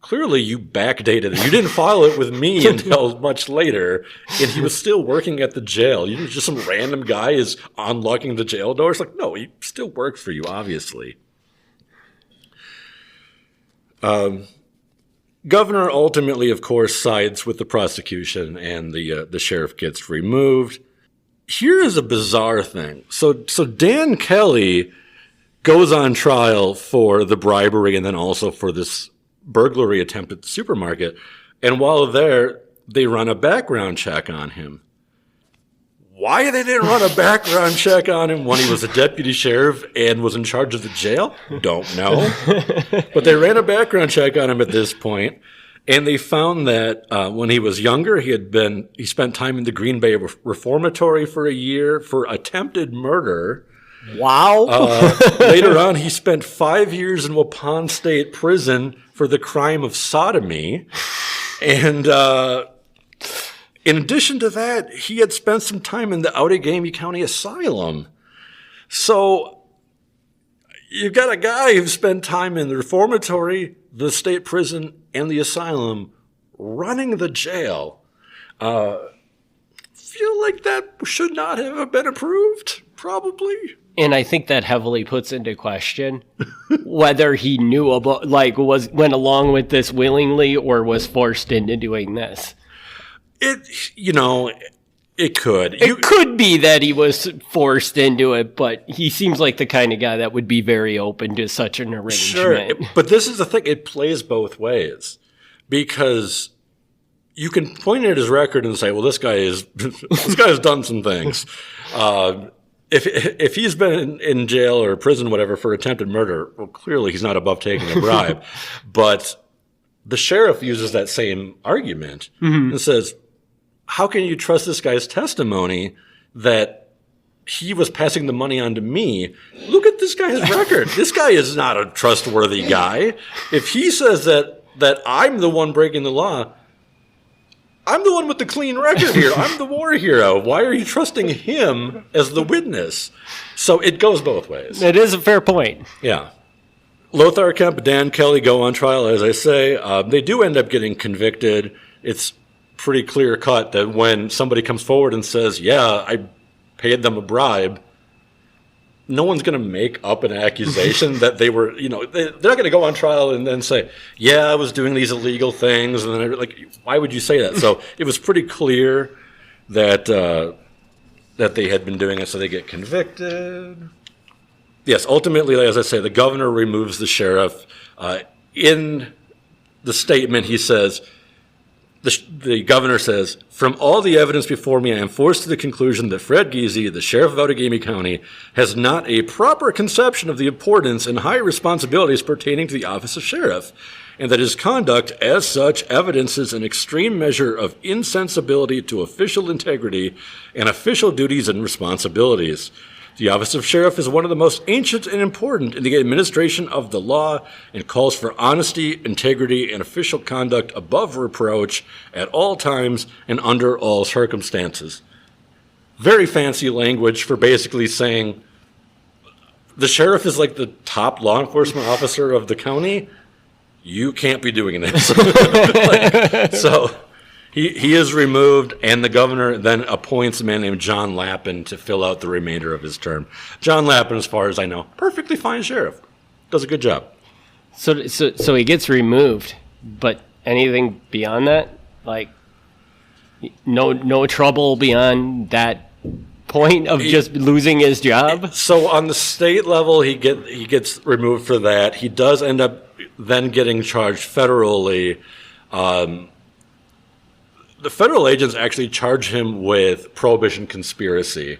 clearly you backdated it. You didn't file it with me until much later, and he was still working at the jail. You just some random guy is unlocking the jail door. It's like, no, he still worked for you, obviously. Governor ultimately, of course, sides with the prosecution, and the sheriff gets removed. Here is a bizarre thing. So Dan Kelly goes on trial for the bribery and then also for this burglary attempt at the supermarket. And while there, they run a background check on him. Why they didn't run a background check on him when he was a deputy sheriff and was in charge of the jail? Don't know. But they ran a background check on him at this point, and they found that when he was younger, he spent time in the Green Bay Reformatory for a year for attempted murder. Wow. Later on, he spent 5 years in Waupun State Prison for the crime of sodomy. And in addition to that, he had spent some time in the Outagamie County Asylum. So you've got a guy who spent time in the reformatory, the state prison, and the asylum running the jail. Feel like that should not have been approved, probably. And I think that heavily puts into question whether he knew about, went along with this willingly or was forced into doing this. It could. It could be that he was forced into it, but he seems like the kind of guy that would be very open to such an arrangement. Sure, but this is the thing. It plays both ways, because you can point at his record and say, well, this guy has done some things. If he's been in jail or prison, whatever, for attempted murder, well, clearly he's not above taking a bribe. But the sheriff uses that same argument and says, how can you trust this guy's testimony that he was passing the money on to me? Look at this guy's record. This guy is not a trustworthy guy. If he says that I'm the one breaking the law, I'm the one with the clean record here. I'm the war hero. Why are you trusting him as the witness? So it goes both ways. It is a fair point. Yeah. Lothar Kemp, Dan Kelly go on trial, as I say. They do end up getting convicted. It's pretty clear cut that when somebody comes forward and says, yeah, I paid them a bribe, no one's going to make up an accusation that they were, they're not going to go on trial and then say, yeah, I was doing these illegal things. And then, why would you say that? So it was pretty clear that they had been doing it, so they get convicted. Yes, ultimately, as I say, the governor removes the sheriff. In the statement, he says, The governor says, from all the evidence before me, I am forced to the conclusion that Fred Giese, the sheriff of Outagamie County, has not a proper conception of the importance and high responsibilities pertaining to the office of sheriff, and that his conduct as such evidences an extreme measure of insensibility to official integrity and official duties and responsibilities. The office of sheriff is one of the most ancient and important in the administration of the law and calls for honesty, integrity, and official conduct above reproach at all times and under all circumstances. Very fancy language for basically saying the sheriff is like the top law enforcement officer of the county. You can't be doing this. So he is removed, and the governor then appoints a man named John Lappin to fill out the remainder of his term. John Lappin, as far as I know, perfectly fine sheriff. Does a good job. So he gets removed, but anything beyond that? Like, no trouble beyond that point of just losing his job? So on the state level, he gets removed for that. He does end up then getting charged federally. The federal agents actually charge him with prohibition conspiracy.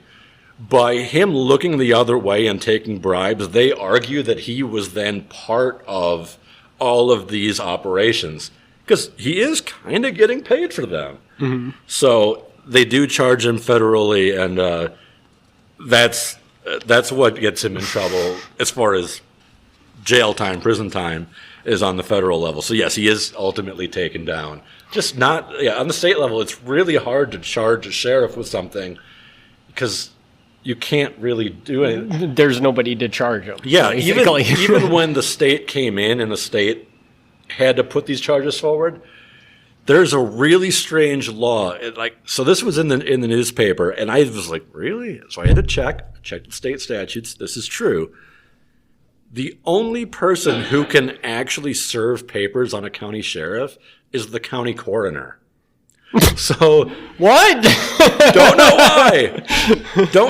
By him looking the other way and taking bribes, they argue that he was then part of all of these operations because he is kind of getting paid for them. Mm-hmm. So they do charge him federally, and that's what gets him in trouble as far as jail time, prison time, is on the federal level. So yes, he is ultimately taken down. Just not, on the state level, it's really hard to charge a sheriff with something because you can't really do anything. There's nobody to charge him. Yeah, even when the state came in and the state had to put these charges forward, there's a really strange law. So this was in the newspaper, and I was like, really? So I had to check the state statutes. This is true. The only person who can actually serve papers on a county sheriff is the county coroner. So what? Don't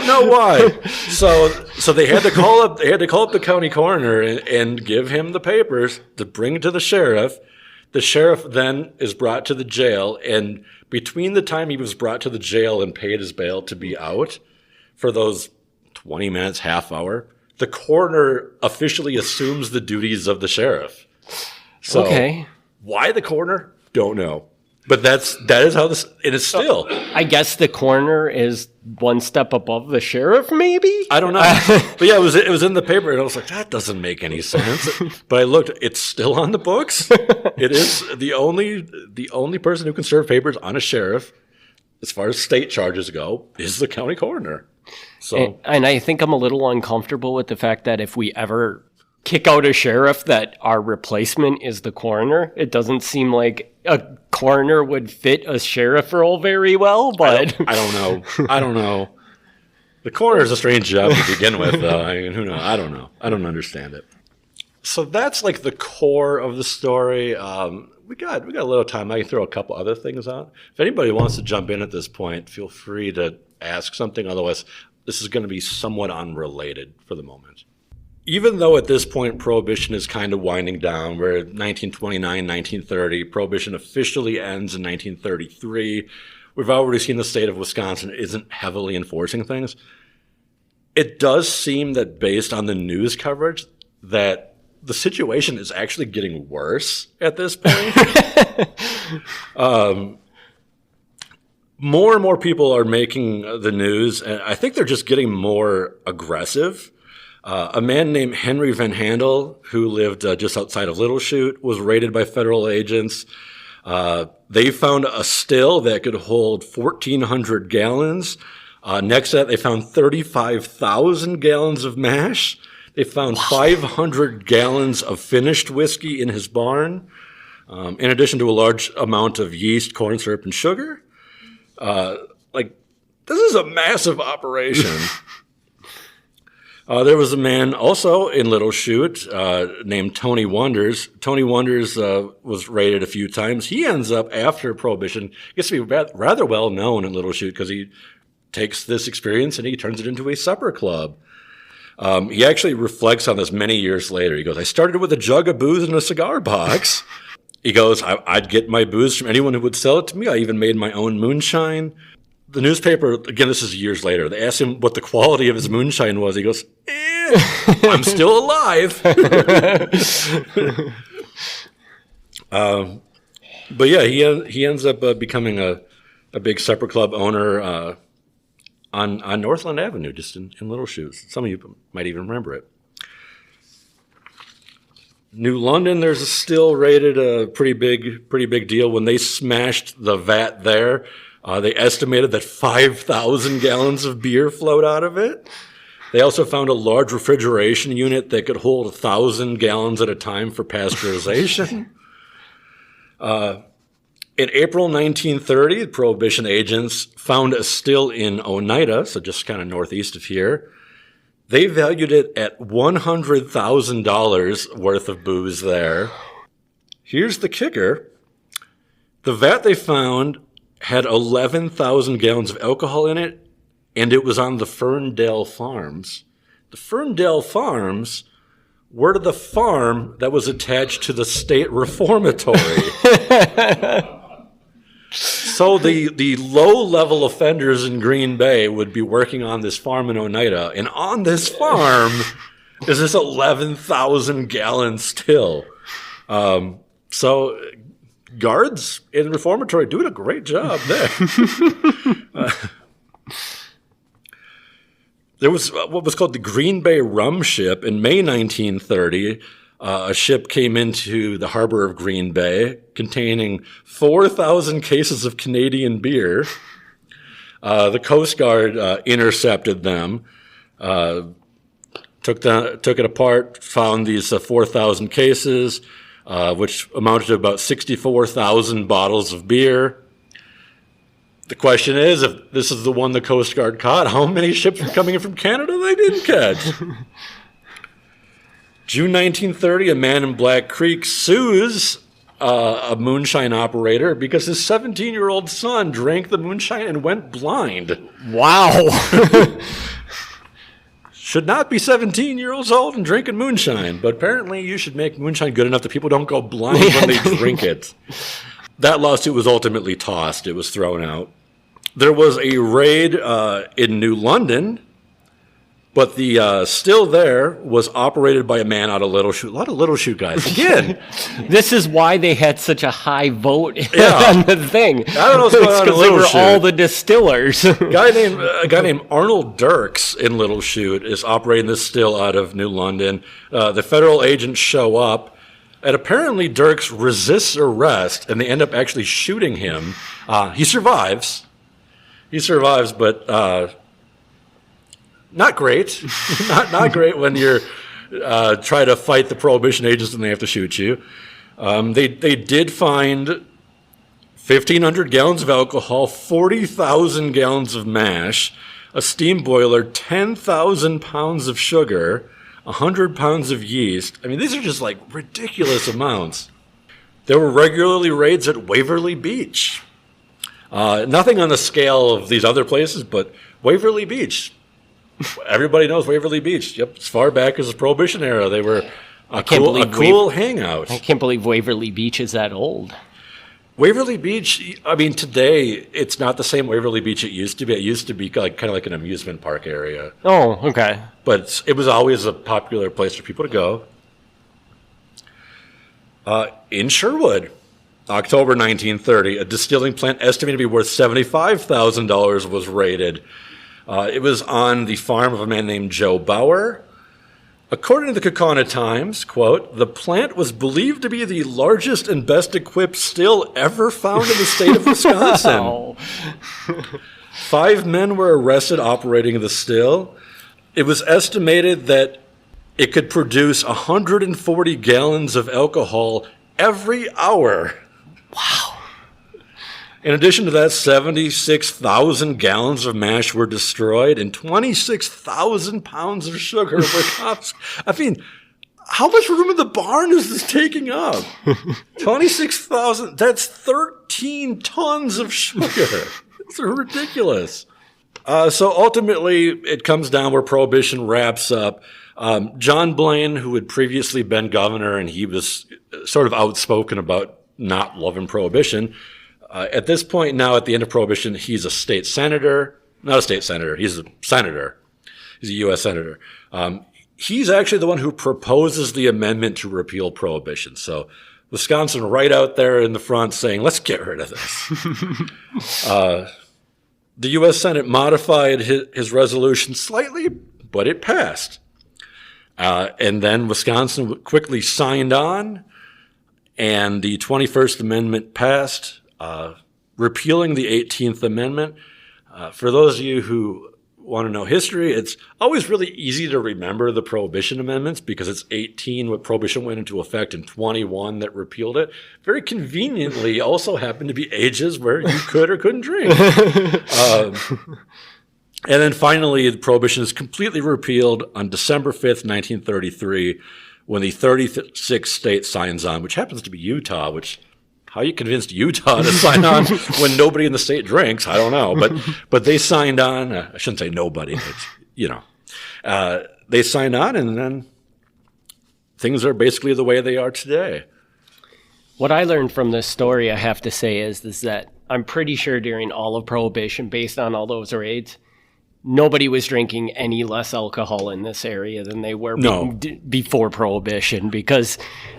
know why. So they had to call up the county coroner and give him the papers to bring to the sheriff. The sheriff then is brought to the jail, and between the time he was brought to the jail and paid his bail to be out for those 20 minutes, half hour, the coroner officially assumes the duties of the sheriff. So okay. Why the coroner? Don't know. But that is how it is still. I guess the coroner is one step above the sheriff, maybe? I don't know. But yeah, it was in the paper, and I was like, that doesn't make any sense. But I looked, it's still on the books. It is the only person who can serve papers on a sheriff, as far as state charges go, is the county coroner. So, and I think I'm a little uncomfortable with the fact that if we ever kick out a sheriff, that our replacement is the coroner. It doesn't seem like a coroner would fit a sheriff role very well, but I don't know. The coroner is a strange job to begin with, though. I mean, who knows? I don't know. I don't understand it. So that's like the core of the story. We got a little time. I can throw a couple other things out. If anybody wants to jump in at this point, feel free to ask something. Otherwise, this is going to be somewhat unrelated for the moment. Even though at this point Prohibition is kind of winding down, we're at 1929, 1930. Prohibition officially ends in 1933. We've already seen the state of Wisconsin isn't heavily enforcing things. It does seem that based on the news coverage that the situation is actually getting worse at this point. More and more people are making the news, and I think they're just getting more aggressive. A man named Henry Van Handel, who lived just outside of Little Chute, was raided by federal agents. They found a still that could hold 1,400 gallons. Next to that, they found 35,000 gallons of mash. They found 500 gallons of finished whiskey in his barn, in addition to a large amount of yeast, corn syrup, and sugar. This is a massive operation. There was a man also in Little Chute named Tony Wonders. Tony Wonders was raided a few times. He ends up, after Prohibition, gets to be rather well known in Little Chute because he takes this experience and he turns it into a supper club. He actually reflects on this many years later. He goes, I started with a jug of booze and a cigar box. He goes, I'd get my booze from anyone who would sell it to me. I even made my own moonshine. The newspaper, again, this is years later, they asked him what the quality of his moonshine was. He goes, I'm still alive. But yeah, he ends up becoming a big supper club owner on Northland Avenue, just in Little Chute. Some of you might even remember it. New London, there's a still rated a pretty big deal. When they smashed the vat there, they estimated that 5,000 gallons of beer flowed out of it. They also found a large refrigeration unit that could hold 1,000 gallons at a time for pasteurization. In April 1930, the Prohibition agents found a still in Oneida, so just kind of northeast of here. They valued it at $100,000 worth of booze there. Here's the kicker. The vat they found had 11,000 gallons of alcohol in it, and it was on the Ferndale Farms. The Ferndale Farms were the farm that was attached to the state reformatory. So the low-level offenders in Green Bay would be working on this farm in Oneida, and on this farm is this 11,000-gallon still. So guards in the reformatory doing a great job there. There was what was called the Green Bay Rum Ship in May 1930. A ship came into the harbor of Green Bay containing 4,000 cases of Canadian beer. The Coast Guard intercepted them, took it apart, found these 4,000 cases, which amounted to about 64,000 bottles of beer. The question is, if this is the one the Coast Guard caught, how many ships were coming in from Canada they didn't catch? June 1930, a man in Black Creek sues a moonshine operator because his 17-year-old son drank the moonshine and went blind. Wow. Should not be 17 years old and drinking moonshine, but apparently you should make moonshine good enough that people don't go blind when they drink it. That lawsuit was ultimately tossed. It was thrown out. There was a raid in New London, but the still there was operated by a man out of Little Chute. A lot of Little Chute guys. Again. This is why they had such a high vote Yeah. on the thing. I don't know what's going on in They Little were Chute. all the distillers. A guy named Arnold Dirks in Little Chute is operating this still out of New London. The federal agents show up, and apparently Dirks resists arrest, and they end up actually shooting him. He survives. But not great. not great when you're trying to fight the Prohibition agents and they have to shoot you. They did find 1,500 gallons of alcohol, 40,000 gallons of mash, a steam boiler, 10,000 pounds of sugar, 100 pounds of yeast. I mean, these are just like ridiculous amounts. There were regularly raids at Waverly Beach. Nothing on the scale of these other places, but Waverly Beach. Everybody knows Waverly Beach. Yep, as far back as the Prohibition era, they were a cool hangout. I can't believe Waverly Beach is that old. Waverly Beach, I mean, today, it's not the same Waverly Beach it used to be. It used to be kind of like an amusement park area. Oh, okay. But it was always a popular place for people to go. In Sherwood, October 1930, a distilling plant estimated to be worth $75,000 was raided. It was on the farm of a man named Joe Bauer. According to the Kaukauna Times, quote, the plant was believed to be the largest and best equipped still ever found in the state of Wisconsin. Oh. 5 men were arrested operating the still. It was estimated that it could produce 140 gallons of alcohol every hour. Wow. In addition to that, 76,000 gallons of mash were destroyed and 26,000 pounds of sugar were confiscated. I mean, how much room in the barn is this taking up? 26,000, that's 13 tons of sugar. It's ridiculous. So ultimately, it comes down where Prohibition wraps up. John Blaine, who had previously been governor, and he was sort of outspoken about not loving Prohibition. At this point now, at the end of Prohibition, he's a state senator. Not a state senator. He's a senator. He's a U.S. senator. He's actually the one who proposes the amendment to repeal Prohibition. So Wisconsin right out there in the front saying, let's get rid of this. The U.S. Senate modified his resolution slightly, but it passed. And then Wisconsin quickly signed on, and the 21st Amendment passed, repealing the 18th Amendment. For those of you who want to know history, it's always really easy to remember the Prohibition amendments because it's 18 when Prohibition went into effect and 21 that repealed it. Very conveniently also happened to be ages where you could or couldn't drink. And then finally, the Prohibition is completely repealed on December 5th, 1933, when the 36th state signs on, which happens to be Utah, which how you convinced Utah to sign on when nobody in the state drinks, I don't know. But they signed on. I shouldn't say nobody, but, they signed on, and then things are basically the way they are today. What I learned from this story, I have to say, is that I'm pretty sure during all of Prohibition, based on all those raids, nobody was drinking any less alcohol in this area than they were before Prohibition. Because,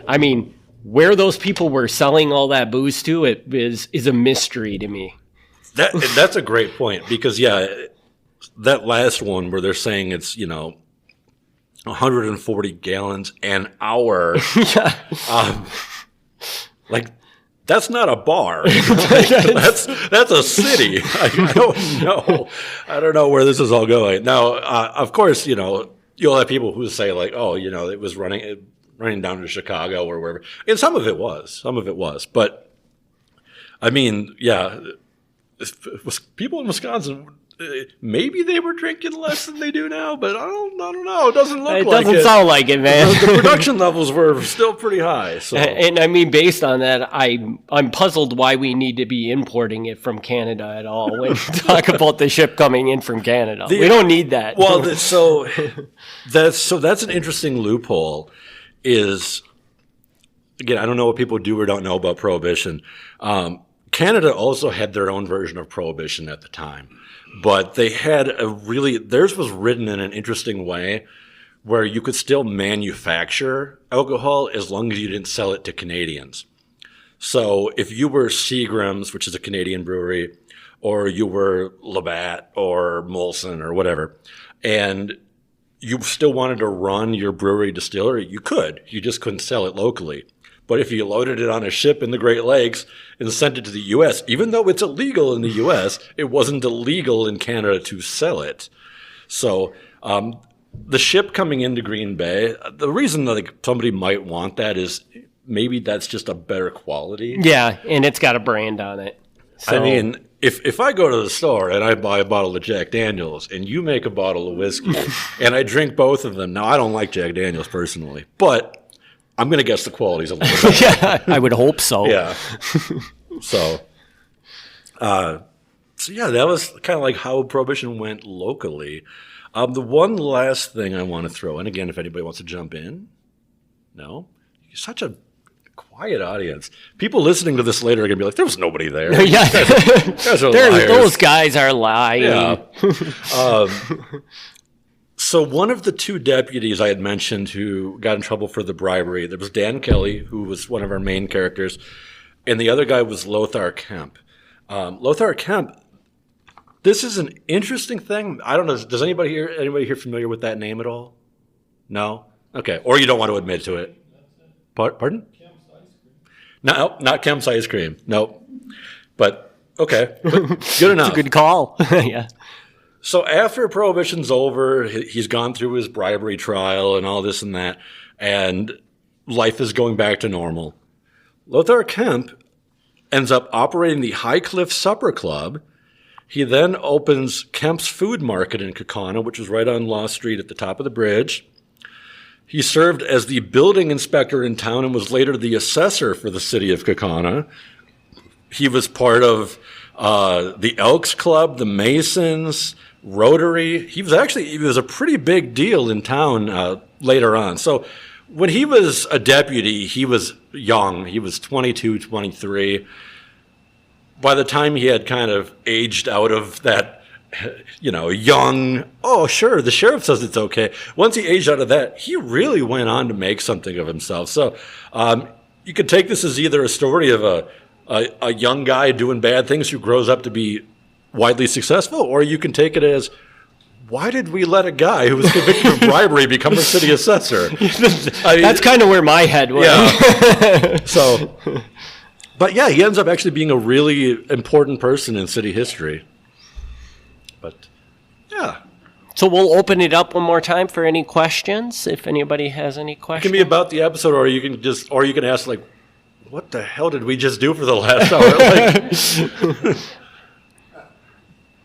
I mean, where those people were selling all that booze to, it is a mystery to me. That's a great point because, that last one where they're saying it's, 140 gallons an hour. That's not a bar. That's a city. I don't know. I don't know where this is all going. Now, of course, you'll have people who say like, oh, it was running down to Chicago or wherever. And some of it was. But, I mean, people in Wisconsin, maybe they were drinking less than they do now, but I don't know. It doesn't look like it. It doesn't sound like it, man. The production levels were still pretty high. So. And I mean, based on that, I'm puzzled why we need to be importing it from Canada at all when we talk about the ship coming in from Canada. We don't need that. Well, that's an interesting loophole. Is, again, I don't know what people do or don't know about Prohibition. Canada also had their own version of Prohibition at the time, but they had theirs was written in an interesting way where you could still manufacture alcohol as long as you didn't sell it to Canadians. So if you were Seagram's, which is a Canadian brewery, or you were Labatt or Molson or whatever, and you still wanted to run your brewery distillery, you could. You just couldn't sell it locally. But if you loaded it on a ship in the Great Lakes and sent it to the U.S., even though it's illegal in the U.S., it wasn't illegal in Canada to sell it. So the ship coming into Green Bay, the reason that somebody might want that is maybe that's just a better quality. Yeah, and it's got a brand on it. So. I mean, if I go to the store and I buy a bottle of Jack Daniels and you make a bottle of whiskey and I drink both of them, now I don't like Jack Daniels personally, but I'm going to guess the quality's a little better. Yeah, I would hope so. Yeah. So that was kind of like how Prohibition went locally. The one last thing I want to throw in, again, if anybody wants to jump in. No? You're such a quiet audience. People listening to this later are going to be like, there was nobody there. Yeah. Guys are liars. Those guys are lying. Yeah. So one of the two deputies I had mentioned who got in trouble for the bribery, there was Dan Kelly, who was one of our main characters, and the other guy was Lothar Kemp. Lothar Kemp, this is an interesting thing. I don't know. Does anybody here familiar with that name at all? No? Okay. Or you don't want to admit to it. Pardon? No, not Kemp's Ice Cream. Nope. But, okay. But good enough. It's a good call. Yeah. So after Prohibition's over, he's gone through his bribery trial and all this and that, and life is going back to normal. Lothar Kemp ends up operating the High Cliff Supper Club. He then opens Kemp's Food Market in Kaukauna, which is right on Law Street at the top of the bridge. He served as the building inspector in town and was later the assessor for the city of Kaukauna. He was part of the Elks Club, the Masons, Rotary. He was a pretty big deal in town later on. So when he was a deputy, he was young. He was 22, 23. By the time he had kind of aged out of that, young, oh, sure, the sheriff says it's okay. Once he aged out of that, he really went on to make something of himself. So you could take this as either a story of a young guy doing bad things who grows up to be widely successful, or you can take it as, why did we let a guy who was convicted of bribery become a city assessor? That's kind of where my head was. Yeah. But yeah, he ends up actually being a really important person in city history. But yeah. So we'll open it up one more time for any questions, if anybody has any It questions. can be about the episode, or you can ask, like, what the hell did we just do for the last hour? Like,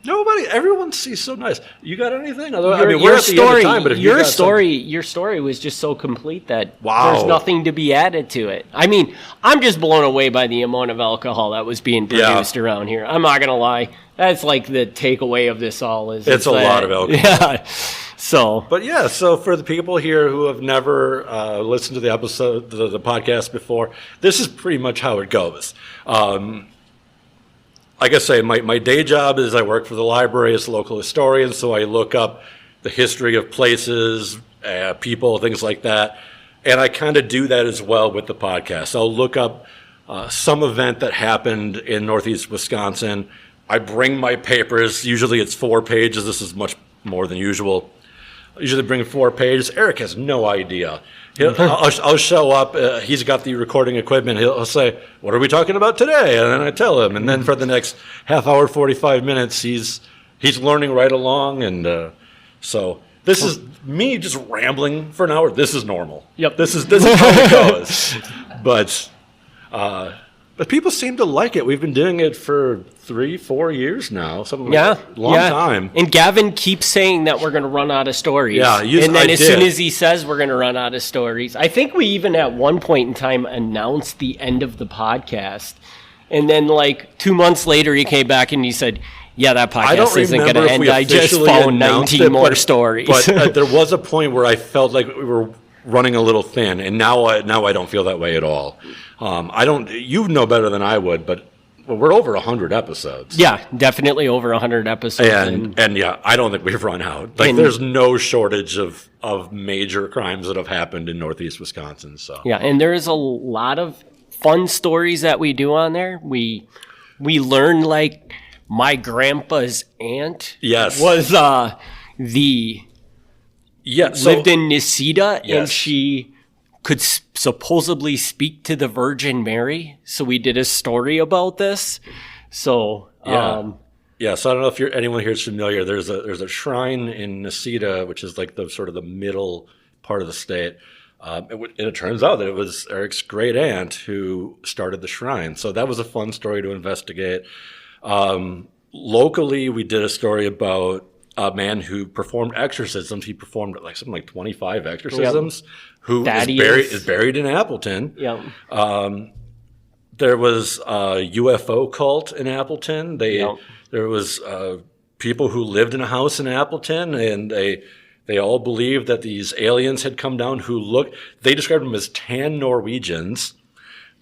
nobody, everyone sees so nice. You got anything? We're at the end of time, but if your story was just so complete that there's nothing to be added to it. I mean, I'm just blown away by the amount of alcohol that was being produced around here. I'm not gonna lie. That's like the takeaway of this all is. It's a lot of alcohol. Yeah. So for the people here who have never listened to the episode, the podcast before, this is pretty much how it goes. Like I say, my day job is I work for the library as a local historian, so I look up the history of places, people, things like that. And I kind of do that as well with the podcast. I'll look up some event that happened in Northeast Wisconsin. I bring my papers. Usually it's 4 pages. This is much more than usual. I usually bring 4 pages. Eric has no idea. I'll show up. He's got the recording equipment. He'll say, "What are we talking about today?" And then I tell him. And then for the next half hour, 45 minutes, he's learning right along. And so this is me just rambling for an hour. This is normal. Yep. This is how it goes. But people seem to like it. We've been doing it for 3-4 years now. Long time. And Gavin keeps saying that we're going to run out of stories. Yeah, soon as he says we're going to run out of stories, I think we even at one point in time announced the end of the podcast. And then like 2 months later, he came back and he said, "Yeah, that podcast isn't going to end. I just found 19 more stories." But there was a point where I felt like we were running a little thin, and now I don't feel that way at all. You know better than I would, but we're over 100 episodes. Yeah, definitely over 100 episodes. And yeah, I don't think we've run out. Like, there's no shortage of major crimes that have happened in Northeast Wisconsin. So yeah, and there is a lot of fun stories that we do on there. We learn, like, my grandpa's aunt was lived in Nisita, and she could supposedly speak to the Virgin Mary. So we did a story about this. So so I don't know if anyone here is familiar. There's a shrine in Nisita, which is like the sort of the middle part of the state. And it turns out that it was Eric's great aunt who started the shrine. So that was a fun story to investigate. Locally, we did a story about a man who performed exorcisms. He performed something like 25 exorcisms. Who is buried in Appleton. Yep. There was a UFO cult in Appleton. There was people who lived in a house in Appleton, and they all believed that these aliens had come down they described them as tan Norwegians.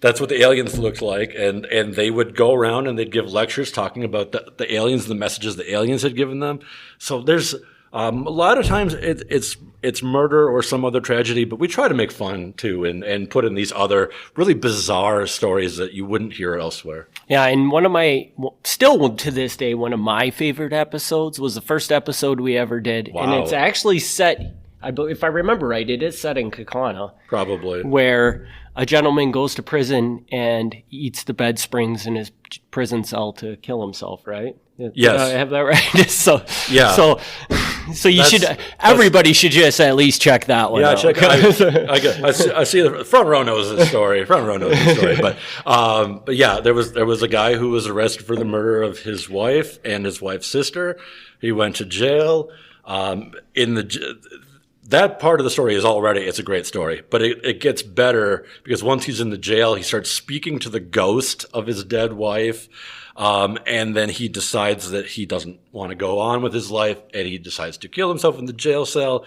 That's what the aliens looked like, and they would go around and they'd give lectures talking about the aliens, the messages the aliens had given them. So there's a lot of times it's murder or some other tragedy, but we try to make fun too and put in these other really bizarre stories that you wouldn't hear elsewhere. Yeah, and still to this day, one of my favorite episodes was the first episode we ever did. Wow. And it's actually set, if I remember right, it is set in Kaukauna. Probably. Where a gentleman goes to prison and eats the bed springs in his prison cell to kill himself, right? Yes. I have that right? So you everybody should just at least check that one out. Check it. I see the front row knows the story. But yeah, there was a guy who was arrested for the murder of his wife and his wife's sister. He went to jail. That part of the story it's a great story, but it gets better because once he's in the jail, he starts speaking to the ghost of his dead wife. And then he decides that he doesn't want to go on with his life, and he decides to kill himself in the jail cell.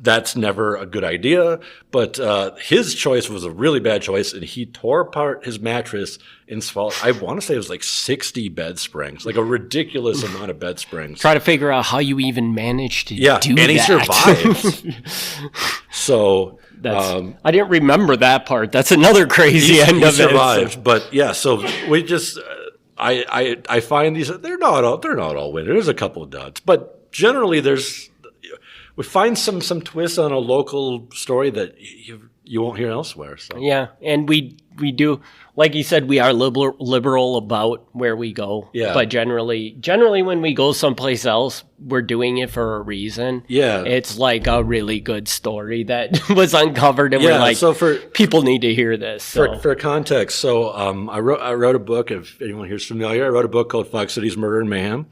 that's never a good idea. But his choice was a really bad choice, and he tore apart his mattress and swallowed, I want to say it was like 60 bed springs, like a ridiculous amount of bed springs. Try to figure out how you even managed to do that. And he survives. So I didn't remember that part. That's another crazy end of survived. it. So. But yeah, so we just I find these, they're not all winners. There's a couple of duds, but generally we find some twists on a local story that you won't hear elsewhere. So yeah, and we do, like you said, we are liberal about where we go. Yeah. But generally when we go someplace else, we're doing it for a reason. Yeah. It's like a really good story that was uncovered, and we're like, so people need to hear this. So. For context, so I wrote a book. If anyone here's familiar, I wrote a book called Fox Cities Murder and Mayhem.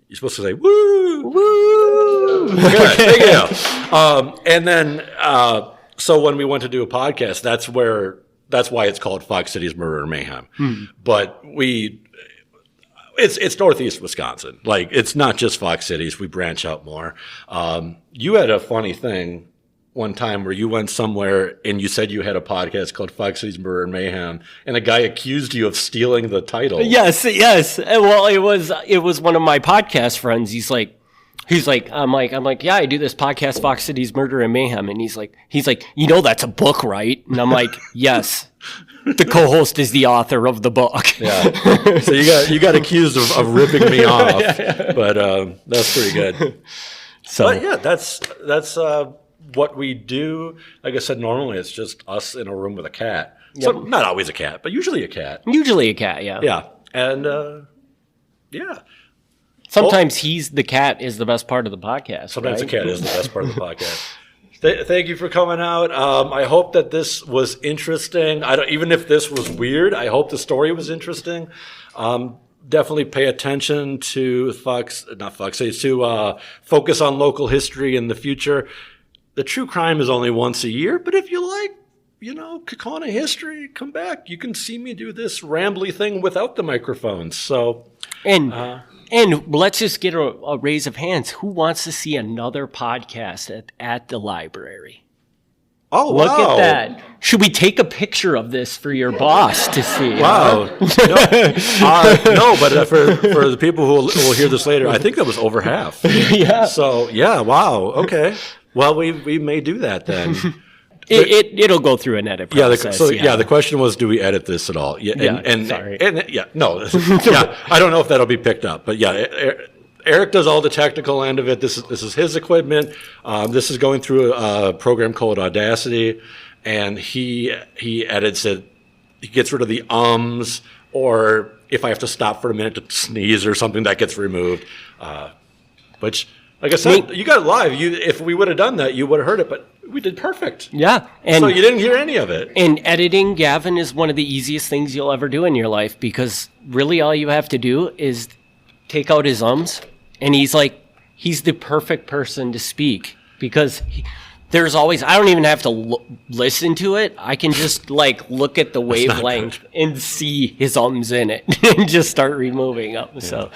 You're supposed to say woo, woo. Good, there you go. And then, so when we went to do a podcast, that's why it's called Fox Cities Murder and Mayhem. But it's Northeast Wisconsin. Like, it's not just Fox Cities. We branch out more. You had a funny thing one time where you went somewhere and you said you had a podcast called Fox Cities Murder and Mayhem, and a guy accused you of stealing the title. Yes. Well, it was one of my podcast friends. He's like, I'm like, yeah, I do this podcast, Fox Cities Murder and Mayhem, and he's like, that's a book, right? And I'm like, yes. The co-host is the author of the book. Yeah. So you got accused of ripping me off, but that's pretty good. So, but yeah, that's what we do. Like I said, normally it's just us in a room with a cat. Yep. So not always a cat, but usually a cat. Usually a cat, yeah. Yeah, and yeah. Sometimes the cat is the best part of the podcast. Sometimes right? the cat is the best part of the podcast. Thank you for coming out. I hope that this was interesting. Even if this was weird, I hope the story was interesting. Definitely pay attention to focus on local history in the future. The true crime is only once a year, but if you like, Kaukauna history, come back. You can see me do this rambly thing without the microphones. So, and let's just get a raise of hands. Who wants to see another podcast at the library? Oh, look wow. at that! Should we take a picture of this for your boss to see? Wow. No, but for the people who will hear this later, I think that was over half. Yeah. So yeah, wow. Okay. Well, we may do that then. It'll go through an edit process. The question was, do we edit this at all? Yeah. Sorry. No. Yeah. I don't know if that'll be picked up, but yeah. Eric does all the technical end of it. This is his equipment. This is going through a program called Audacity, and he edits it. He gets rid of the ums, or if I have to stop for a minute to sneeze or something, that gets removed. Which, like I said, you got it live. If we would have done that, you would have heard it, but we did perfect. Yeah. So you didn't hear any of it. And editing, Gavin, is one of the easiest things you'll ever do in your life, because really all you have to do is take out his ums. And he's the perfect person to speak, because there's always, I don't even have to listen to it. I can just look at the wavelength and see his ums in it and just start removing them. Yeah.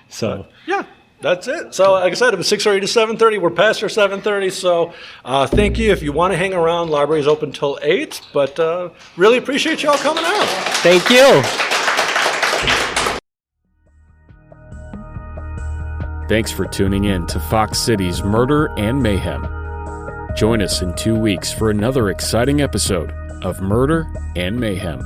So yeah, that's it. So like I said, it was 6:30 to 7:30. We're past our 7:30. So thank you. If you want to hang around, library's open till 8. But really appreciate y'all coming out. Thank you. Thanks for tuning in to Fox Cities Murder and Mayhem. Join us in 2 weeks for another exciting episode of Murder and Mayhem.